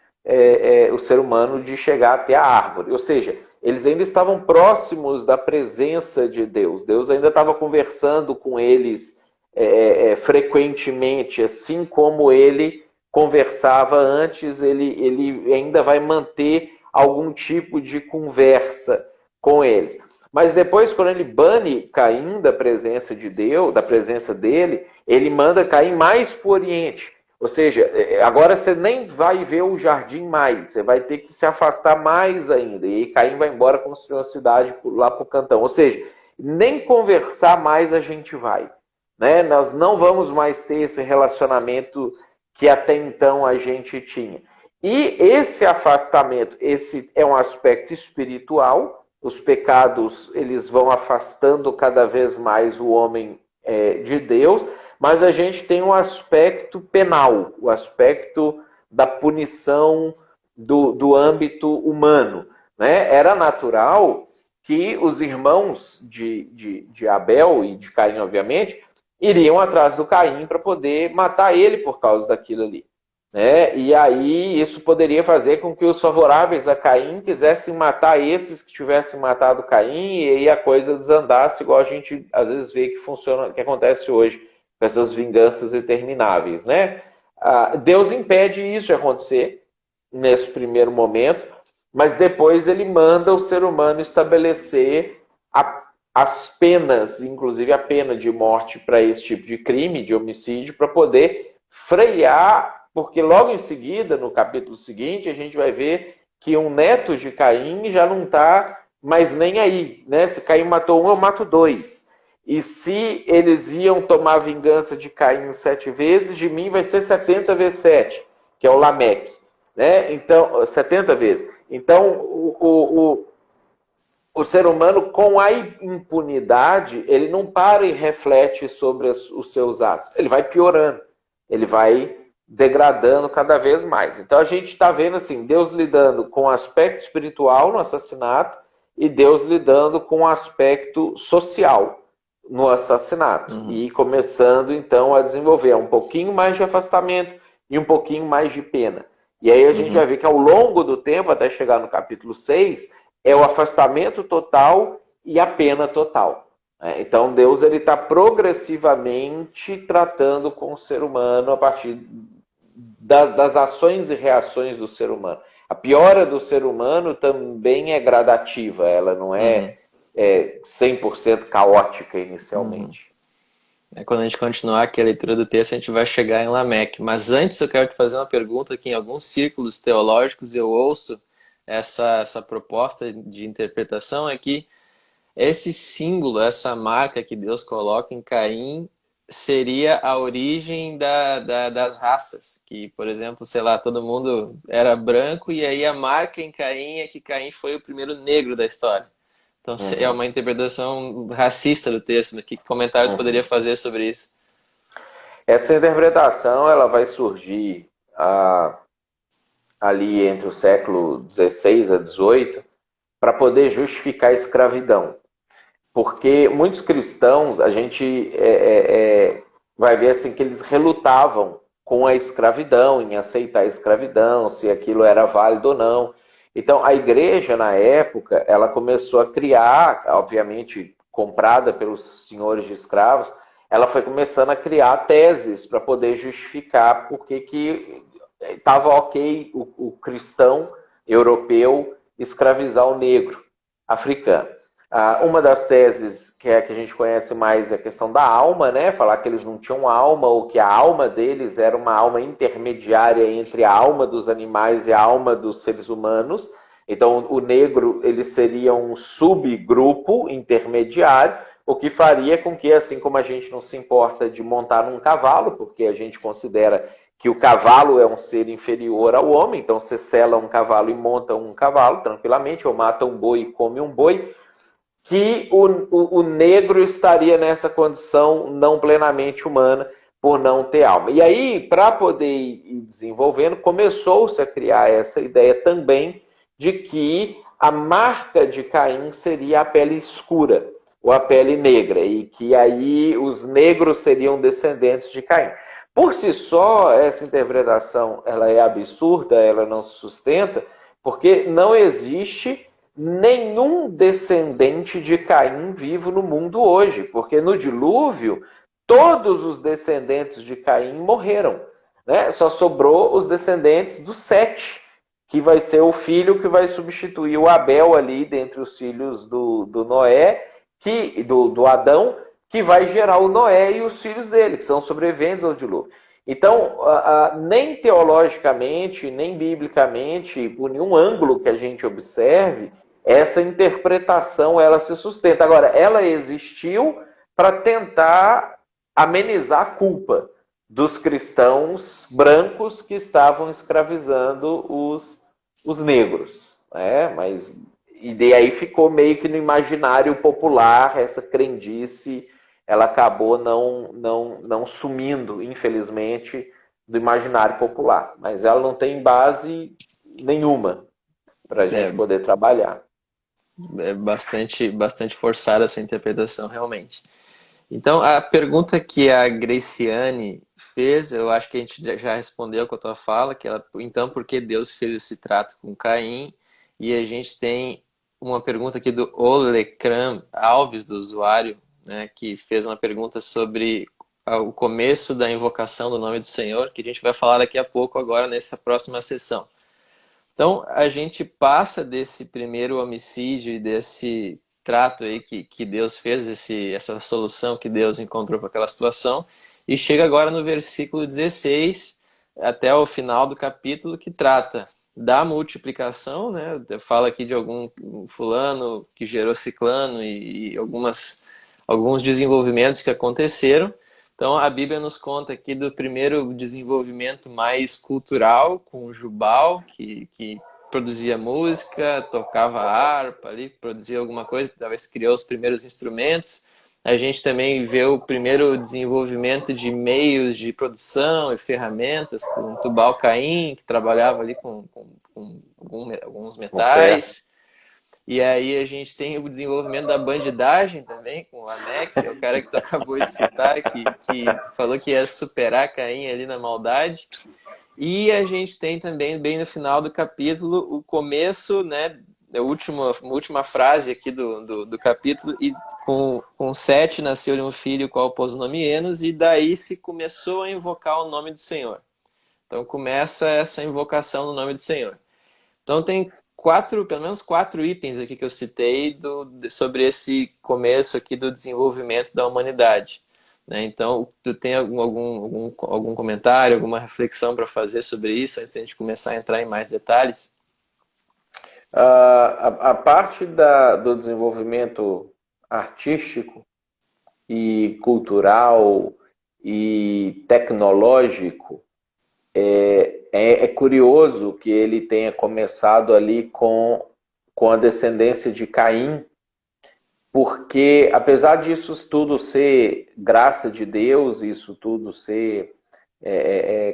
o ser humano de chegar até a árvore. Ou seja, eles ainda estavam próximos da presença de Deus. Deus ainda estava conversando com eles frequentemente, assim como ele conversava antes, ele ainda vai manter algum tipo de conversa com eles. Mas depois, quando ele bane Caim da presença de Deus, da presença dele, ele manda Caim mais para o Oriente. Ou seja, agora você nem vai ver o jardim mais, você vai ter que se afastar mais ainda. E aí Caim vai embora construir uma cidade lá para o cantão. Ou seja, nem conversar mais a gente vai. Né? Nós não vamos mais ter esse relacionamento que até então a gente tinha. E esse afastamento, esse é um aspecto espiritual. Os pecados eles vão afastando cada vez mais o homem de Deus, mas a gente tem um aspecto penal, o aspecto da punição do âmbito humano, né? Era natural que os irmãos de Abel e de Caim, obviamente, iriam atrás do Caim para poder matar ele por causa daquilo ali. Né? E aí isso poderia fazer com que os favoráveis a Caim quisessem matar esses que tivessem matado Caim, e aí a coisa desandasse, igual a gente às vezes vê que funciona, que acontece hoje, com essas vinganças intermináveis. Né? Deus impede isso de acontecer nesse primeiro momento, mas depois ele manda o ser humano estabelecer as penas, inclusive a pena de morte para esse tipo de crime, de homicídio, para poder frear, porque logo em seguida, no capítulo seguinte, a gente vai ver que um neto de Caim já não está mais nem aí. Né? Se Caim matou um, eu mato dois. E se eles iam tomar vingança de Caim 7 vezes, de mim vai ser 70 vezes 7, que é o Lameque. Né? Então, 70 vezes. Então, o ser humano, com a impunidade, ele não para e reflete sobre os seus atos. Ele vai piorando, ele vai degradando cada vez mais. Então, a gente está vendo assim, Deus lidando com o aspecto espiritual no assassinato e Deus lidando com o aspecto social no assassinato. E começando, então, a desenvolver um pouquinho mais de afastamento e um pouquinho mais de pena. E aí a gente vai ver que ao longo do tempo, até chegar no capítulo 6, é o afastamento total e a pena total. Então Deus está progressivamente tratando com o ser humano a partir das ações e reações do ser humano. A piora do ser humano também é gradativa, ela não é 100% caótica inicialmente. Quando a gente continuar aqui a leitura do texto, a gente vai chegar em Lameque. Mas antes eu quero te fazer uma pergunta que em alguns círculos teológicos eu ouço essa proposta de interpretação, é que esse símbolo, essa marca que Deus coloca em Caim seria a origem das raças. Que, por exemplo, sei lá, todo mundo era branco e aí a marca em Caim é que Caim foi o primeiro negro da história. Então é uma interpretação racista do texto. Que comentário tu poderia fazer sobre isso? Essa interpretação ela vai surgir ali entre o século XVI a XVIII para poder justificar a escravidão. Porque muitos cristãos, a gente vai ver assim que eles relutavam com a escravidão, em aceitar a escravidão, se aquilo era válido ou não. Então, a igreja, na época, ela começou a criar, obviamente comprada pelos senhores de escravos, ela foi começando a criar teses para poder justificar por que estava ok o cristão europeu escravizar o negro africano. Uma das teses que é a que a gente conhece mais é a questão da alma, né? Falar que eles não tinham alma ou que a alma deles era uma alma intermediária entre a alma dos animais e a alma dos seres humanos. Então, o negro ele seria um subgrupo intermediário, o que faria com que, assim como a gente não se importa de montar num cavalo, porque a gente considera que o cavalo é um ser inferior ao homem, então você sela um cavalo e monta um cavalo tranquilamente, ou mata um boi e come um boi, que o negro estaria nessa condição não plenamente humana por não ter alma. E aí, para poder ir desenvolvendo, começou-se a criar essa ideia também de que a marca de Caim seria a pele escura, ou a pele negra, e que aí os negros seriam descendentes de Caim. Por si só, essa interpretação ela é absurda, ela não se sustenta, porque não existe nenhum descendente de Caim vivo no mundo hoje, porque no dilúvio todos os descendentes de Caim morreram, né? Só sobrou os descendentes do Sete, que vai ser o filho que vai substituir o Abel ali dentre os filhos do Noé, do Adão, que vai gerar o Noé e os filhos dele, que são sobreviventes ao dilúvio. Então, nem teologicamente, nem biblicamente, por nenhum ângulo que a gente observe, essa interpretação ela se sustenta. Agora, ela existiu para tentar amenizar a culpa dos cristãos brancos que estavam escravizando os negros. Mas e daí ficou meio que no imaginário popular essa crendice ela acabou não sumindo, infelizmente, do imaginário popular. Mas ela não tem base nenhuma para a gente É, poder trabalhar. é bastante forçada essa interpretação, realmente. Então, a pergunta que a Graciane fez, eu acho que a gente já respondeu com a tua fala, que ela, então, por que Deus fez esse trato com Caim? E a gente tem uma pergunta aqui do Olecran Alves, do usuário, né, que fez uma pergunta sobre o começo da invocação do nome do Senhor, que a gente vai falar daqui a pouco, agora nessa próxima sessão. Então, a gente passa desse primeiro homicídio e desse trato aí que Deus fez, essa solução que Deus encontrou para aquela situação, e chega agora no versículo 16, até o final do capítulo, que trata da multiplicação, né? Fala aqui de algum fulano que gerou ciclano e alguns desenvolvimentos que aconteceram. Então, a Bíblia nos conta aqui do primeiro desenvolvimento mais cultural, com o Jubal, que produzia música, tocava harpa ali, produzia alguma coisa, talvez criou os primeiros instrumentos. A gente também vê o primeiro desenvolvimento de meios de produção e ferramentas, com Tubal-Caim, que trabalhava ali com alguns metais. E aí a gente tem o desenvolvimento da bandidagem também, com o Lameque, que é o cara que tu acabou de citar, que falou que ia superar Caim ali na maldade. E a gente tem também, bem no final do capítulo, o começo, né, a última frase aqui do capítulo, e com Sete nasceu-lhe um filho, qual pôs o nome Enos, e daí se começou a invocar o nome do Senhor. Então começa essa invocação do nome do Senhor. Então tem pelo menos quatro itens aqui que eu citei sobre esse começo aqui do desenvolvimento da humanidade. Né? Então, tu tem algum comentário, alguma reflexão para fazer sobre isso, antes de a gente começar a entrar em mais detalhes? A parte do desenvolvimento artístico e cultural e tecnológico, é curioso que ele tenha começado ali com a descendência de Caim, porque apesar disso tudo ser graça de Deus, isso tudo ser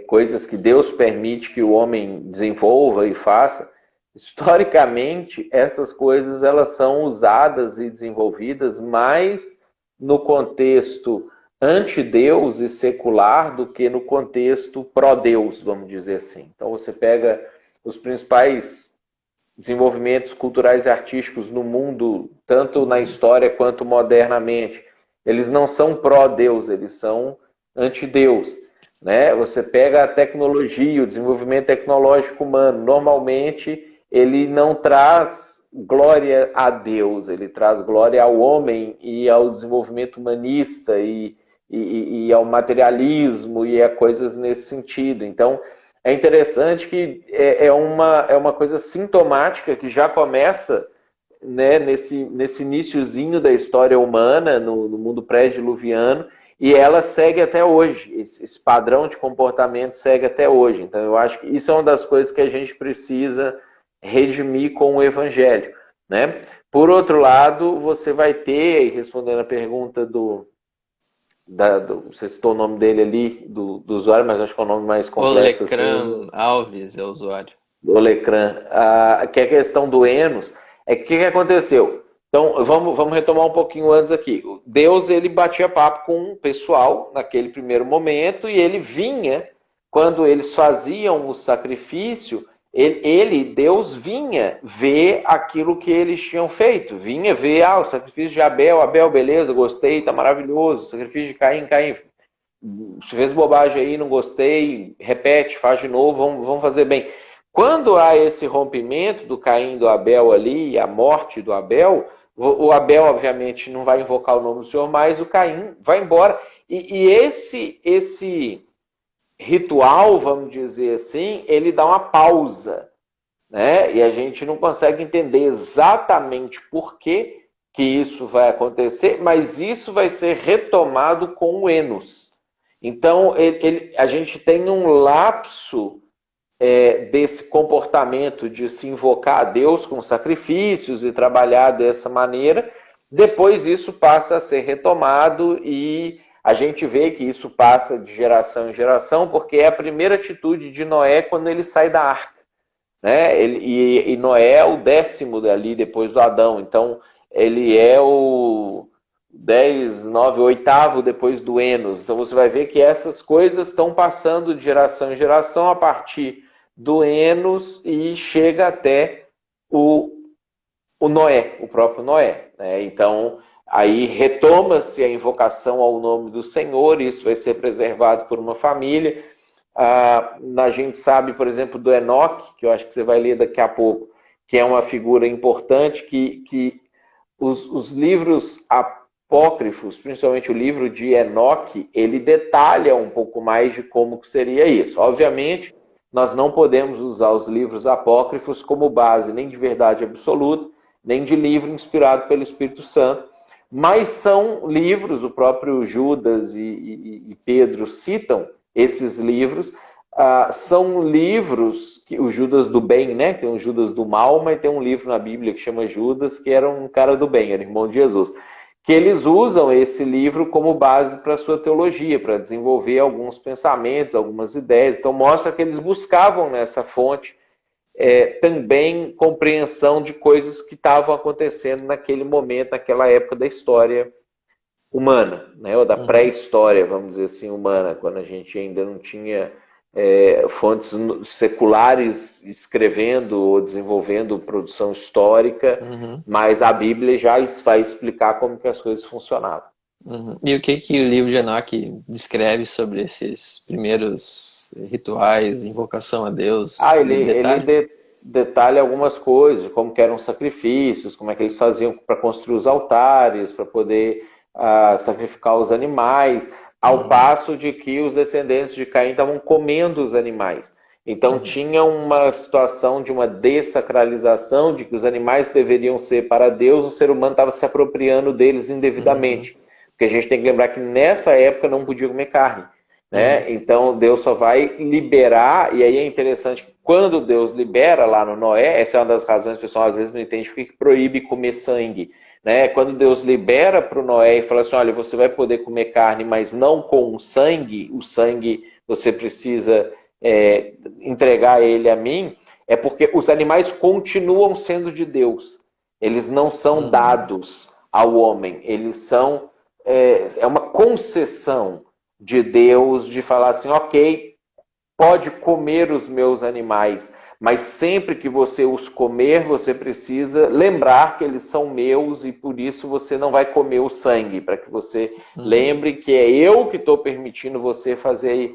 coisas que Deus permite que o homem desenvolva e faça, historicamente essas coisas elas são usadas e desenvolvidas mais no contexto anti-Deus e secular do que no contexto pró-Deus, vamos dizer assim. Então você pega os principais desenvolvimentos culturais e artísticos no mundo, tanto na história quanto modernamente, eles não são pró-Deus, eles são anti-Deus. Né? Você pega a tecnologia, o desenvolvimento tecnológico humano, normalmente ele não traz glória a Deus, ele traz glória ao homem e ao desenvolvimento humanista e ao materialismo e a coisas nesse sentido. Então, é interessante que é uma coisa sintomática que já começa, né, nesse iniciozinho da história humana, no mundo pré-diluviano, e ela segue até hoje. Esse padrão de comportamento segue até hoje. Então, eu acho que isso é uma das coisas que a gente precisa redimir com o Evangelho. Né? Por outro lado, você vai ter, respondendo a pergunta você citou o nome dele ali, do usuário, mas acho que é o nome mais complexo. Olecran Alves é o usuário. Olecran, que é a questão do Enos. O que aconteceu? Então, vamos retomar um pouquinho antes aqui. Deus, ele batia papo com o pessoal naquele primeiro momento e ele vinha, quando eles faziam o sacrifício, Deus vinha ver aquilo que eles tinham feito. Vinha ver, o sacrifício de Abel, beleza, gostei, tá maravilhoso. O sacrifício de Caim, você fez bobagem aí, não gostei, repete, faz de novo, vamos fazer bem. Quando há esse rompimento do Caim e do Abel ali, a morte do Abel, o Abel, obviamente, não vai invocar o nome do Senhor, mas o Caim vai embora. E esse ritual, vamos dizer assim, ele dá uma pausa, né? E a gente não consegue entender exatamente por que isso vai acontecer, mas isso vai ser retomado com o Enos. Então, a gente tem um lapso desse comportamento de se invocar a Deus com sacrifícios e trabalhar dessa maneira, Depois isso passa a ser retomado e a gente vê que isso passa de geração em geração, porque é a primeira atitude de Noé quando ele sai da arca, né? E Noé é o 10º dali depois do Adão, então ele é o 10, 9, oitavo depois do Enos. Então você vai ver que essas coisas estão passando de geração em geração a partir do Enos e chega até o, o Noé, o próprio Noé, né? Então aí retoma-se a invocação ao nome do Senhor, isso vai ser preservado por uma família. A gente sabe, por exemplo, do Enoque, que eu acho que você vai ler daqui a pouco, que é uma figura importante, que os livros apócrifos, principalmente o livro de Enoque, ele detalha um pouco mais de como que seria isso. Obviamente, nós não podemos usar os livros apócrifos como base nem de verdade absoluta, nem de livro inspirado pelo Espírito Santo, mas são livros, o próprio Judas e Pedro citam esses livros, são livros, que o Judas do bem, né? Tem um Judas do mal, mas tem um livro na Bíblia que chama Judas, que era um cara do bem, era irmão de Jesus. Que eles usam esse livro como base para a sua teologia, para desenvolver alguns pensamentos, algumas ideias. Então mostra que eles buscavam nessa fonte também compreensão de coisas que estavam acontecendo naquele momento, naquela época da história humana, né? Ou da pré-história, vamos dizer assim, humana, quando a gente ainda não tinha fontes seculares escrevendo ou desenvolvendo produção histórica, mas a Bíblia já vai explicar como que as coisas funcionavam. E o que o livro de Enoque descreve sobre esses primeiros rituais, invocação a Deus? Ele detalha algumas coisas, como que eram sacrifícios, como é que eles faziam para construir os altares, para poder sacrificar os animais, ao passo de que os descendentes de Caim estavam comendo os animais. Então tinha uma situação de uma dessacralização, de que os animais deveriam ser para Deus, o ser humano estava se apropriando deles indevidamente. Porque a gente tem que lembrar que nessa época não podia comer carne, né? Então Deus só vai liberar, e aí é interessante que quando Deus libera lá no Noé, essa é uma das razões que o pessoal às vezes não entende porque proíbe comer sangue, né? Quando Deus libera para o Noé e fala assim, olha, você vai poder comer carne, mas não com sangue, o sangue você precisa entregar ele a mim, é porque os animais continuam sendo de Deus, eles não são dados ao homem, eles são uma concessão de Deus de falar assim, ok, pode comer os meus animais, mas sempre que você os comer, você precisa lembrar que eles são meus e por isso você não vai comer o sangue, para que você lembre que é eu que estou permitindo você fazer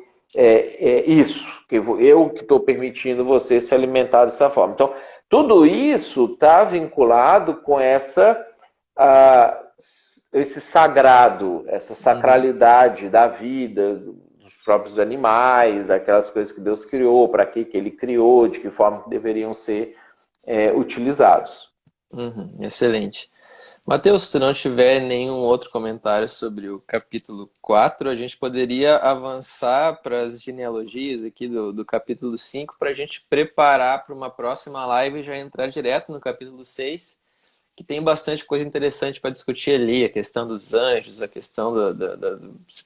isso, que eu que estou permitindo você se alimentar dessa forma. Então, tudo isso está vinculado com esse sagrado, essa sacralidade da vida, dos próprios animais, daquelas coisas que Deus criou, para que ele criou, de que forma que deveriam ser utilizados. Excelente. Mateus, se tu não tiver nenhum outro comentário sobre o capítulo 4, a gente poderia avançar para as genealogias aqui do capítulo 5 para a gente preparar para uma próxima live e já entrar direto no capítulo 6, que tem bastante coisa interessante para discutir ali, a questão dos anjos, a questão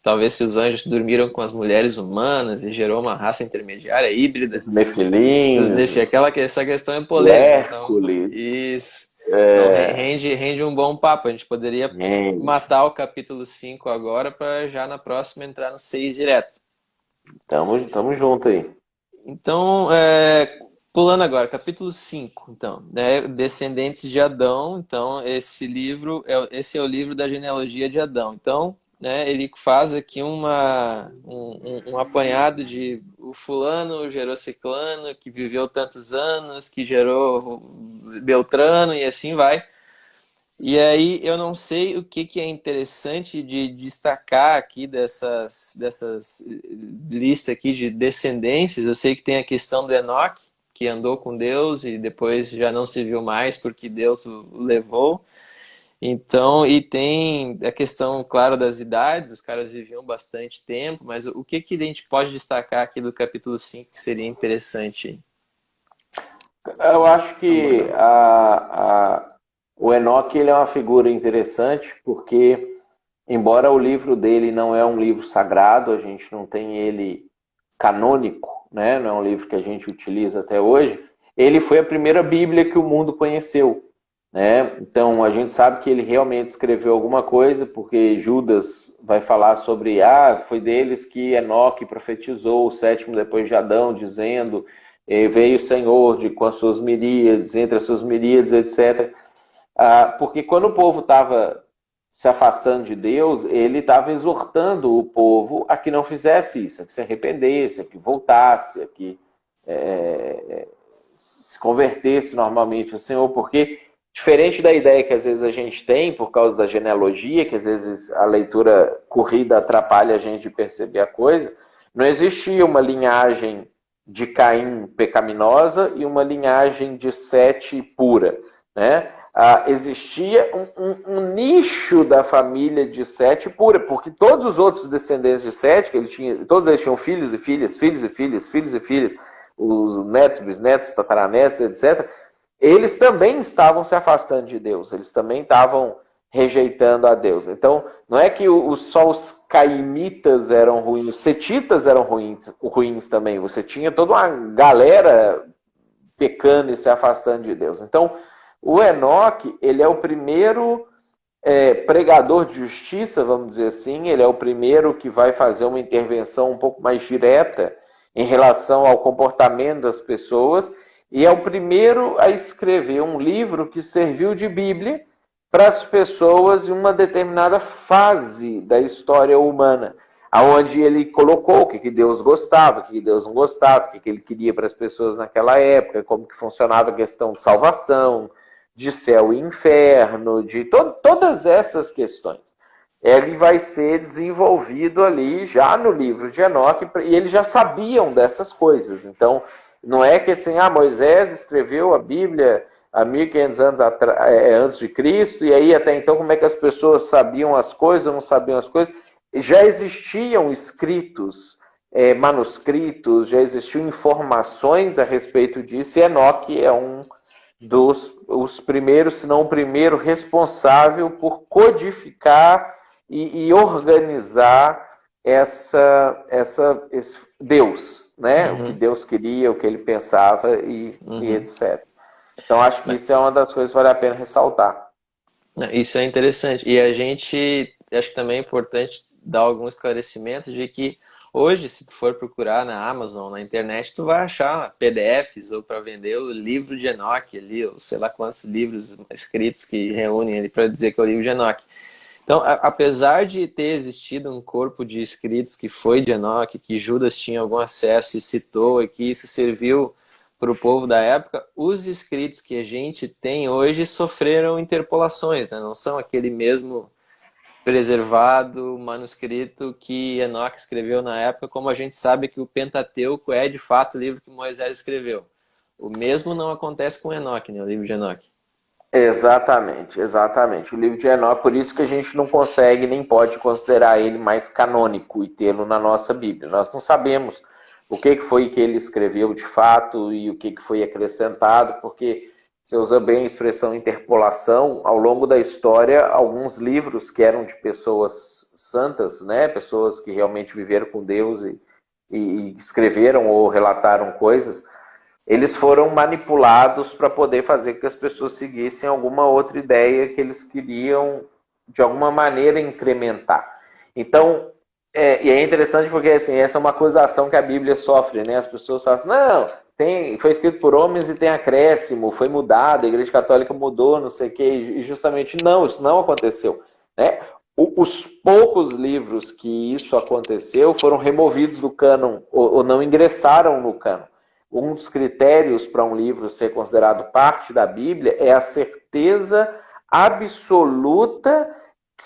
talvez se os anjos dormiram com as mulheres humanas e gerou uma raça intermediária híbrida. Os Nefilim, essa questão é polêmica. Hércules. Então, isso. Então rende um bom papo. A gente poderia matar o capítulo 5 agora para já na próxima entrar no 6 direto. Tamo junto aí. Então, pulando agora, capítulo 5, então, né, Descendentes de Adão. Então, esse é o livro da genealogia de Adão. Então, né, ele faz aqui um apanhado de o fulano gerou ciclano, que viveu tantos anos, que gerou Beltrano e assim vai. E aí eu não sei o que é interessante de destacar aqui dessas listas aqui de descendências. Eu sei que tem a questão do Enoque, que andou com Deus e depois já não se viu mais porque Deus o levou. Então, e tem a questão, claro, das idades, os caras viviam bastante tempo, mas o que a gente pode destacar aqui do capítulo 5 que seria interessante? Eu acho que O Enoque, ele é uma figura interessante porque, embora o livro dele não é um livro sagrado, a gente não tem ele canônico, né? Não é um livro que a gente utiliza até hoje, ele foi a primeira Bíblia que o mundo conheceu, né? Então a gente sabe que ele realmente escreveu alguma coisa, porque Judas vai falar sobre, foi deles que Enoque profetizou, o sétimo depois de Adão, dizendo, veio o Senhor com as suas miríades, entre as suas miríades, etc. Porque quando o povo estava se afastando de Deus, ele estava exortando o povo a que não fizesse isso, a que se arrependesse, a que voltasse, a que se convertesse normalmente ao Senhor, porque diferente da ideia que às vezes a gente tem por causa da genealogia, que às vezes a leitura corrida atrapalha a gente de perceber a coisa, não existia uma linhagem de Caim pecaminosa e uma linhagem de Sete pura, né? Existia um nicho da família de Sete pura, porque todos os outros descendentes de Sete, que ele tinha, todos eles tinham filhos e filhas, filhos e filhas, filhos e filhas, os netos, bisnetos, tataranetos, etc., eles também estavam se afastando de Deus, eles também estavam rejeitando a Deus. Então, não é que só os cainitas eram ruins, os setitas eram ruins também, você tinha toda uma galera pecando e se afastando de Deus. Então, o Enoque, ele é o primeiro pregador de justiça, vamos dizer assim, ele é o primeiro que vai fazer uma intervenção um pouco mais direta em relação ao comportamento das pessoas, e é o primeiro a escrever um livro que serviu de Bíblia para as pessoas em uma determinada fase da história humana, aonde ele colocou o que Deus gostava, o que Deus não gostava, o que ele queria para as pessoas naquela época, como que funcionava a questão de salvação, de céu e inferno, de todas essas questões. Ele vai ser desenvolvido ali já no livro de Enoque, e eles já sabiam dessas coisas. Então, não é que assim, Moisés escreveu a Bíblia há 1500 anos antes de Cristo, e aí até então como é que as pessoas sabiam as coisas ou não sabiam as coisas? Já existiam escritos, manuscritos, já existiam informações a respeito disso, e Enoque é um dos primeiros, se não o primeiro, responsável por codificar e organizar esse Deus, né? O que Deus queria, o que ele pensava e etc. Então, acho que isso é uma das coisas que vale a pena ressaltar. Isso é interessante. E a gente, acho que também é importante dar algum esclarecimento de que hoje, se tu for procurar na Amazon, na internet, tu vai achar PDFs ou para vender o livro de Enoque ali, ou sei lá quantos livros escritos que reúnem ali para dizer que é o livro de Enoque. Então, apesar de ter existido um corpo de escritos que foi de Enoque, que Judas tinha algum acesso e citou, e que isso serviu para o povo da época, os escritos que a gente tem hoje sofreram interpolações, né? Não são aquele mesmo preservado manuscrito que Enoque escreveu na época, como a gente sabe que o Pentateuco é de fato o livro que Moisés escreveu. O mesmo não acontece com Enoque, né? O livro de Enoque. Exatamente, exatamente. O livro de Enoque, por isso que a gente não consegue nem pode considerar ele mais canônico e tê-lo na nossa Bíblia. Nós não sabemos o que foi que ele escreveu de fato e o que foi acrescentado, porque você usa bem a expressão interpolação. Ao longo da história, alguns livros que eram de pessoas santas, né, pessoas que realmente viveram com Deus e escreveram ou relataram coisas, eles foram manipulados para poder fazer com que as pessoas seguissem alguma outra ideia que eles queriam, de alguma maneira, incrementar. Então, e é interessante porque assim, essa é uma acusação que a Bíblia sofre, né? As pessoas falam assim, não, foi escrito por homens e tem acréscimo, foi mudado, a Igreja Católica mudou, não sei o quê, e justamente não, isso não aconteceu, né? Os poucos livros que isso aconteceu foram removidos do cânon, ou não ingressaram no cânon. Um dos critérios para um livro ser considerado parte da Bíblia é a certeza absoluta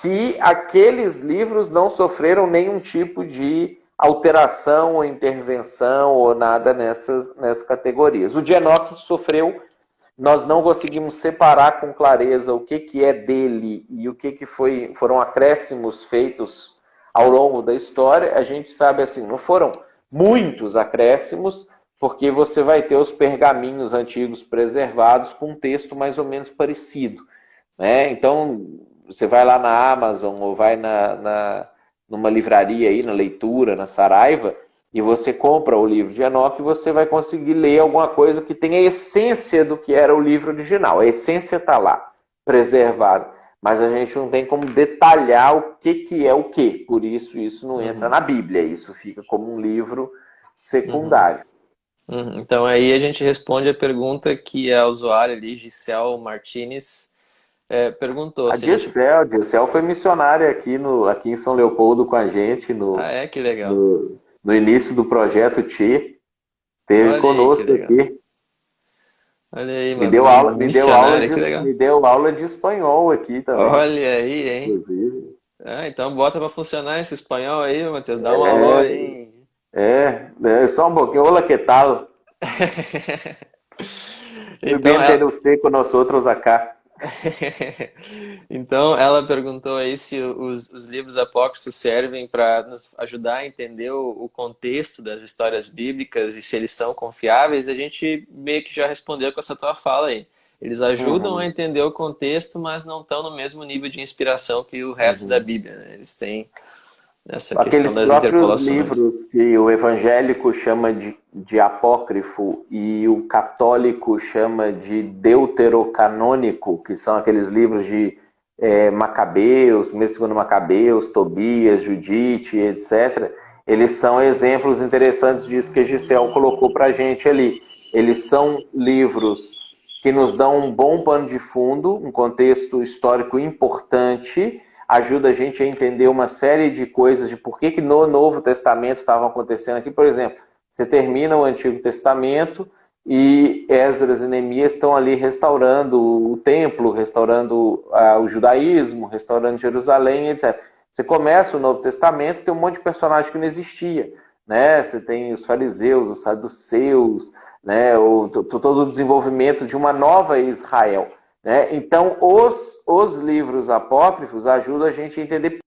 que aqueles livros não sofreram nenhum tipo de alteração ou intervenção ou nada nessas categorias. O de Enoque sofreu, nós não conseguimos separar com clareza o que é dele e o que foram acréscimos feitos ao longo da história. A gente sabe assim, não foram muitos acréscimos, porque você vai ter os pergaminhos antigos preservados com um texto mais ou menos parecido. né? Então, você vai lá na Amazon ou vai numa livraria aí, na Leitura, na Saraiva, e você compra o livro de Enoque, você vai conseguir ler alguma coisa que tenha a essência do que era o livro original. A essência está lá, preservada. Mas a gente não tem como detalhar o que é o que. Por isso não entra Uhum, na Bíblia. Isso fica como um livro uhum, secundário. uhum. Então aí a gente responde a pergunta que a usuária ali, Gisele Martinez, perguntou A se a gente... Dircel foi missionária aqui em São Leopoldo com a gente Ah, no, é? Que legal. no início do projeto Ti. Esteve Olha aí, que conosco legal. aqui. Olha aí, Me uma deu aula, me deu aula missionária, de, que legal. me deu aula de espanhol aqui também, Olha aí, hein? inclusive. Ah, então bota pra funcionar esse espanhol aí, Matheus. Dá um alô aí. Só um pouquinho. Olá, que tal? Muy Então bien, ter ela, usted con nosotros acá. então ela perguntou aí se os livros apócrifos servem para nos ajudar a entender o contexto das histórias bíblicas e se eles são confiáveis. A gente meio que já respondeu com essa tua fala aí. Eles ajudam a Uhum, entender o contexto, mas não estão no mesmo nível de inspiração que o resto da uhum. Bíblia, né? Eles têm essa questão Aqueles das próprios interpolações. livros que o evangélico chama de apócrifo e o católico chama de deuterocanônico, que são aqueles livros de Macabeus, primeiro e segundo Macabeus, Tobias, Judite, etc. Eles são exemplos interessantes disso que a Gisele colocou para a gente ali. Eles são livros que nos dão um bom pano de fundo, um contexto histórico importante, ajuda a gente a entender uma série de coisas de por que no Novo Testamento estavam acontecendo aqui. Por exemplo, você termina o Antigo Testamento e Esdras e Neemias estão ali restaurando o templo, restaurando o judaísmo, restaurando Jerusalém, etc. Você começa o Novo Testamento, tem um monte de personagem que não existia, né? Você tem os fariseus, os saduceus, né? Todo o desenvolvimento de uma nova Israel. Né? Então, os livros apócrifos ajudam a gente a entender.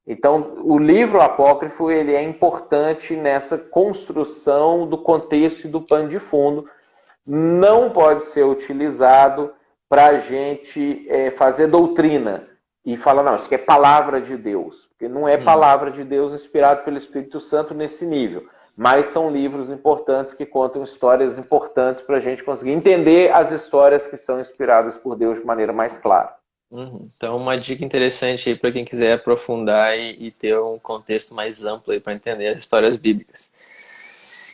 Então, o livro apócrifo ele é importante nessa construção do contexto e do pano de fundo. Não pode ser utilizado para a gente fazer doutrina e falar, não, isso aqui é palavra de Deus. Porque não é Uhum. palavra de Deus inspirado pelo Espírito Santo nesse nível. Mas são livros importantes que contam histórias importantes para a gente conseguir entender as histórias que são inspiradas por Deus de maneira mais clara. Uhum. Então, uma dica interessante aí para quem quiser aprofundar e ter um contexto mais amplo aí para entender as histórias bíblicas.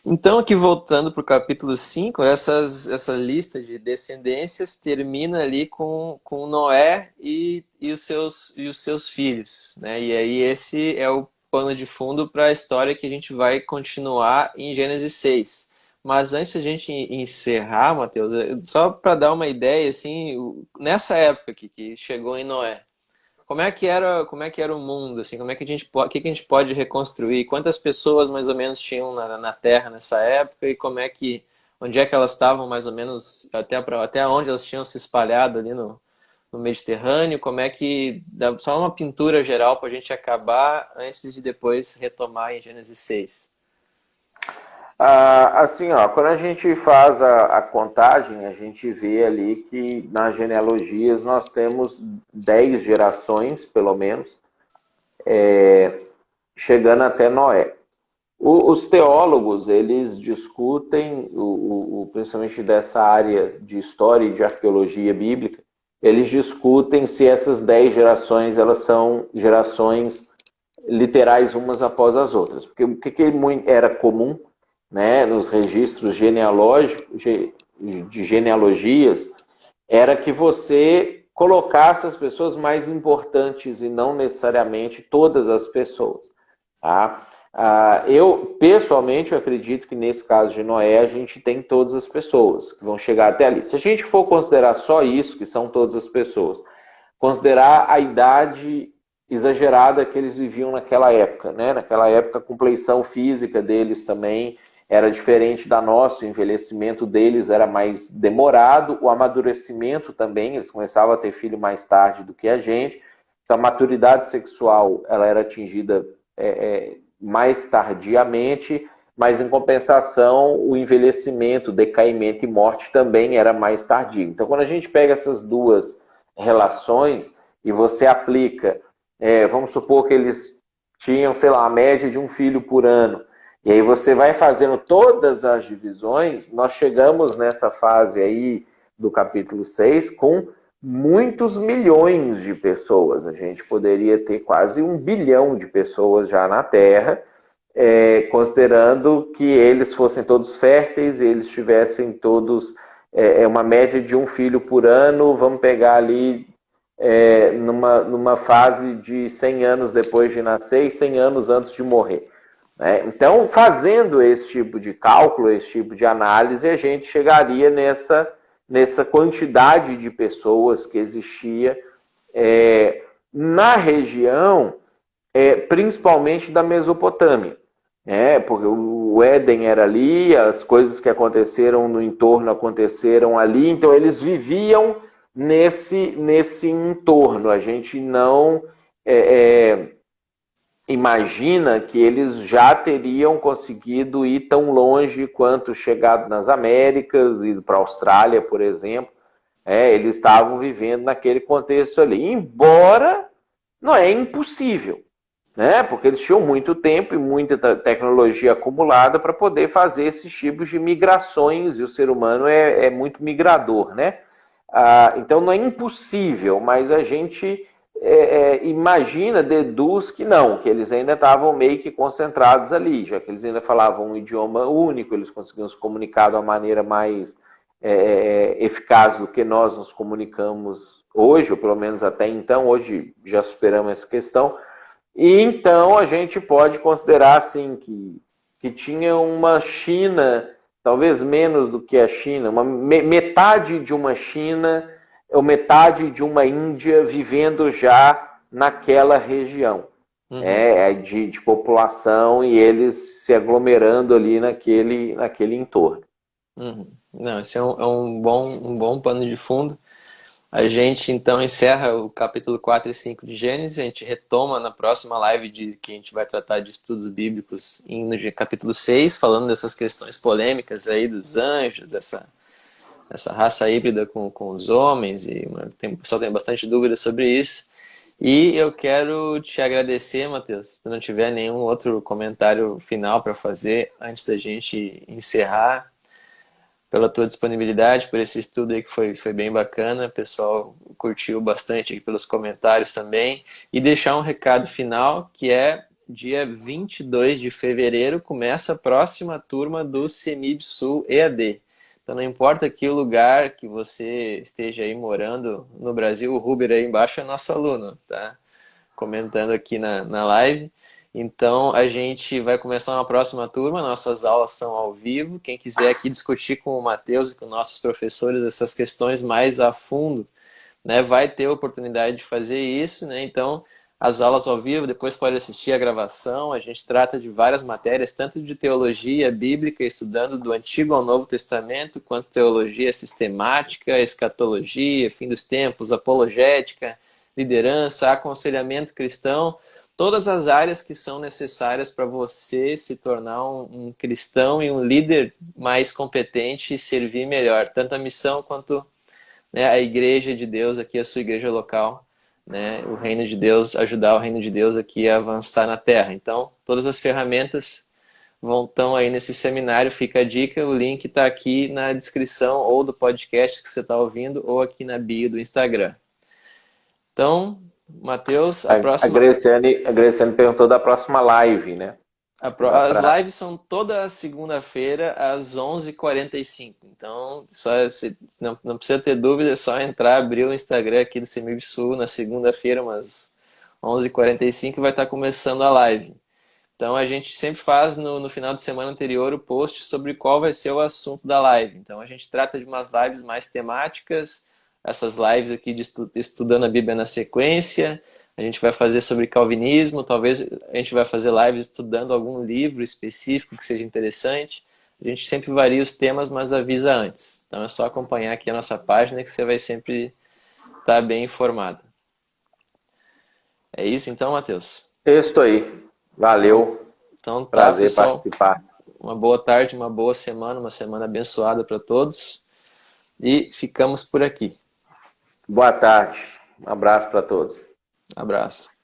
Então, aqui voltando para o capítulo 5, essa lista de descendências termina ali com Noé e os seus filhos, né? E aí esse é o pano de fundo para a história que a gente vai continuar em Gênesis 6. Mas antes de a gente encerrar, Mateus, só para dar uma ideia, assim, nessa época aqui, que chegou em Noé, como é que era o mundo, assim, como é que a gente pode, o que que a gente pode reconstruir? Quantas pessoas mais ou menos tinham na Terra nessa época e onde é que elas estavam mais ou menos até onde elas tinham se espalhado ali no Mediterrâneo? Como é que só uma pintura geral para a gente acabar antes de depois retomar em Gênesis 6. Assim, ó, quando a gente faz a contagem, a gente vê ali que nas genealogias nós temos 10 gerações, pelo menos, chegando até Noé. Os teólogos, eles discutem, principalmente dessa área de história e de arqueologia bíblica, eles discutem se essas 10 gerações, elas são gerações literais umas após as outras. Porque o que era comum, né, nos registros genealógicos, de genealogias, era que você colocasse as pessoas mais importantes e não necessariamente todas as pessoas. Tá? Eu, pessoalmente, eu acredito que nesse caso de Noé, a gente tem todas as pessoas que vão chegar até ali. Se a gente for considerar só isso, que são todas as pessoas, considerar a idade exagerada que eles viviam naquela época, né? Naquela época, a compleição física deles também era diferente da nossa, o envelhecimento deles era mais demorado, o amadurecimento também, eles começavam a ter filho mais tarde do que a gente, então a maturidade sexual ela era atingida mais tardiamente, mas em compensação o envelhecimento, decaimento e morte também era mais tardio. Então quando a gente pega essas duas relações e você aplica, vamos supor que eles tinham, sei lá, a média de um filho por ano, e aí você vai fazendo todas as divisões, nós chegamos nessa fase aí do capítulo 6 com muitos milhões de pessoas. A gente poderia ter quase 1 bilhão de pessoas já na Terra, considerando que eles fossem todos férteis, eles tivessem todos uma média de um filho por ano, vamos pegar ali numa fase de 100 anos depois de nascer e 100 anos antes de morrer. Né? Então, fazendo esse tipo de cálculo, esse tipo de análise, a gente chegaria nessa quantidade de pessoas que existia na região, principalmente da Mesopotâmia. Porque o Éden era ali, as coisas que aconteceram no entorno aconteceram ali, então eles viviam nesse entorno. A gente não imagina que eles já teriam conseguido ir tão longe quanto chegado nas Américas, ido para a Austrália, por exemplo. Eles estavam vivendo naquele contexto ali, embora não é impossível, né? Porque eles tinham muito tempo e muita tecnologia acumulada para poder fazer esses tipos de migrações, e o ser humano é muito migrador, né? Então não é impossível, mas a gente imagina, deduz que não, que eles ainda estavam meio que concentrados ali, já que eles ainda falavam um idioma único, eles conseguiam se comunicar de uma maneira mais eficaz do que nós nos comunicamos hoje, ou pelo menos até então. Hoje já superamos essa questão, e então a gente pode considerar assim que tinha uma China, talvez menos do que a China, metade de uma China ou metade de uma Índia vivendo já naquela região de população, e eles se aglomerando ali naquele entorno. Não, esse é um bom pano de fundo. A gente então encerra o capítulo 4 e 5 de Gênesis. A gente retoma na próxima live que a gente vai tratar de estudos bíblicos no capítulo 6, falando dessas questões polêmicas aí dos anjos, dessa raça híbrida com os homens, e o pessoal tem bastante dúvida sobre isso. E eu quero te agradecer, Matheus, se não tiver nenhum outro comentário final para fazer antes da gente encerrar, pela tua disponibilidade, por esse estudo aí que foi bem bacana. O pessoal curtiu bastante aqui pelos comentários também. E deixar um recado final, que é dia 22 de fevereiro começa a próxima turma do CEMIB Sul EAD. Então não importa que o lugar que você esteja aí morando no Brasil, o Ruber aí embaixo é nosso aluno, tá? Comentando aqui na live. Então a gente vai começar uma próxima turma, nossas aulas são ao vivo. Quem quiser aqui discutir com o Matheus e com nossos professores essas questões mais a fundo, né, vai ter a oportunidade de fazer isso, né? Então as aulas ao vivo, depois pode assistir a gravação. A gente trata de várias matérias, tanto de teologia bíblica, estudando do Antigo ao Novo Testamento, quanto teologia sistemática, escatologia, fim dos tempos, apologética, liderança, aconselhamento cristão. Todas as áreas que são necessárias para você se tornar um cristão e um líder mais competente e servir melhor, tanto a missão quanto, né, a igreja de Deus aqui, a sua igreja local, né, o reino de Deus, ajudar o reino de Deus aqui a avançar na terra. Então, todas as ferramentas estão aí nesse seminário. Fica a dica, o link está aqui na descrição ou do podcast que você está ouvindo, ou aqui na bio do Instagram. Então, Matheus, a próxima... A Graciane perguntou da próxima live, né? As lives são toda segunda-feira às 11h45. Então, não precisa ter dúvida, é só entrar, abrir o Instagram aqui do CEMIB Sul na segunda-feira, umas 11h45, vai estar começando a live. Então, a gente sempre faz no final de semana anterior o post sobre qual vai ser o assunto da live. Então, a gente trata de umas lives mais temáticas, essas lives aqui de estudando a Bíblia na sequência. A gente vai fazer sobre calvinismo, talvez a gente vai fazer lives estudando algum livro específico que seja interessante. A gente sempre varia os temas, mas avisa antes. Então é só acompanhar aqui a nossa página que você vai sempre estar bem informado. É isso então, Matheus? Isso aí. Valeu. Então tá, prazer pessoal. participar. uma boa tarde, uma boa semana, uma semana abençoada para todos. E ficamos por aqui. Boa tarde. Um abraço para todos. Abraço.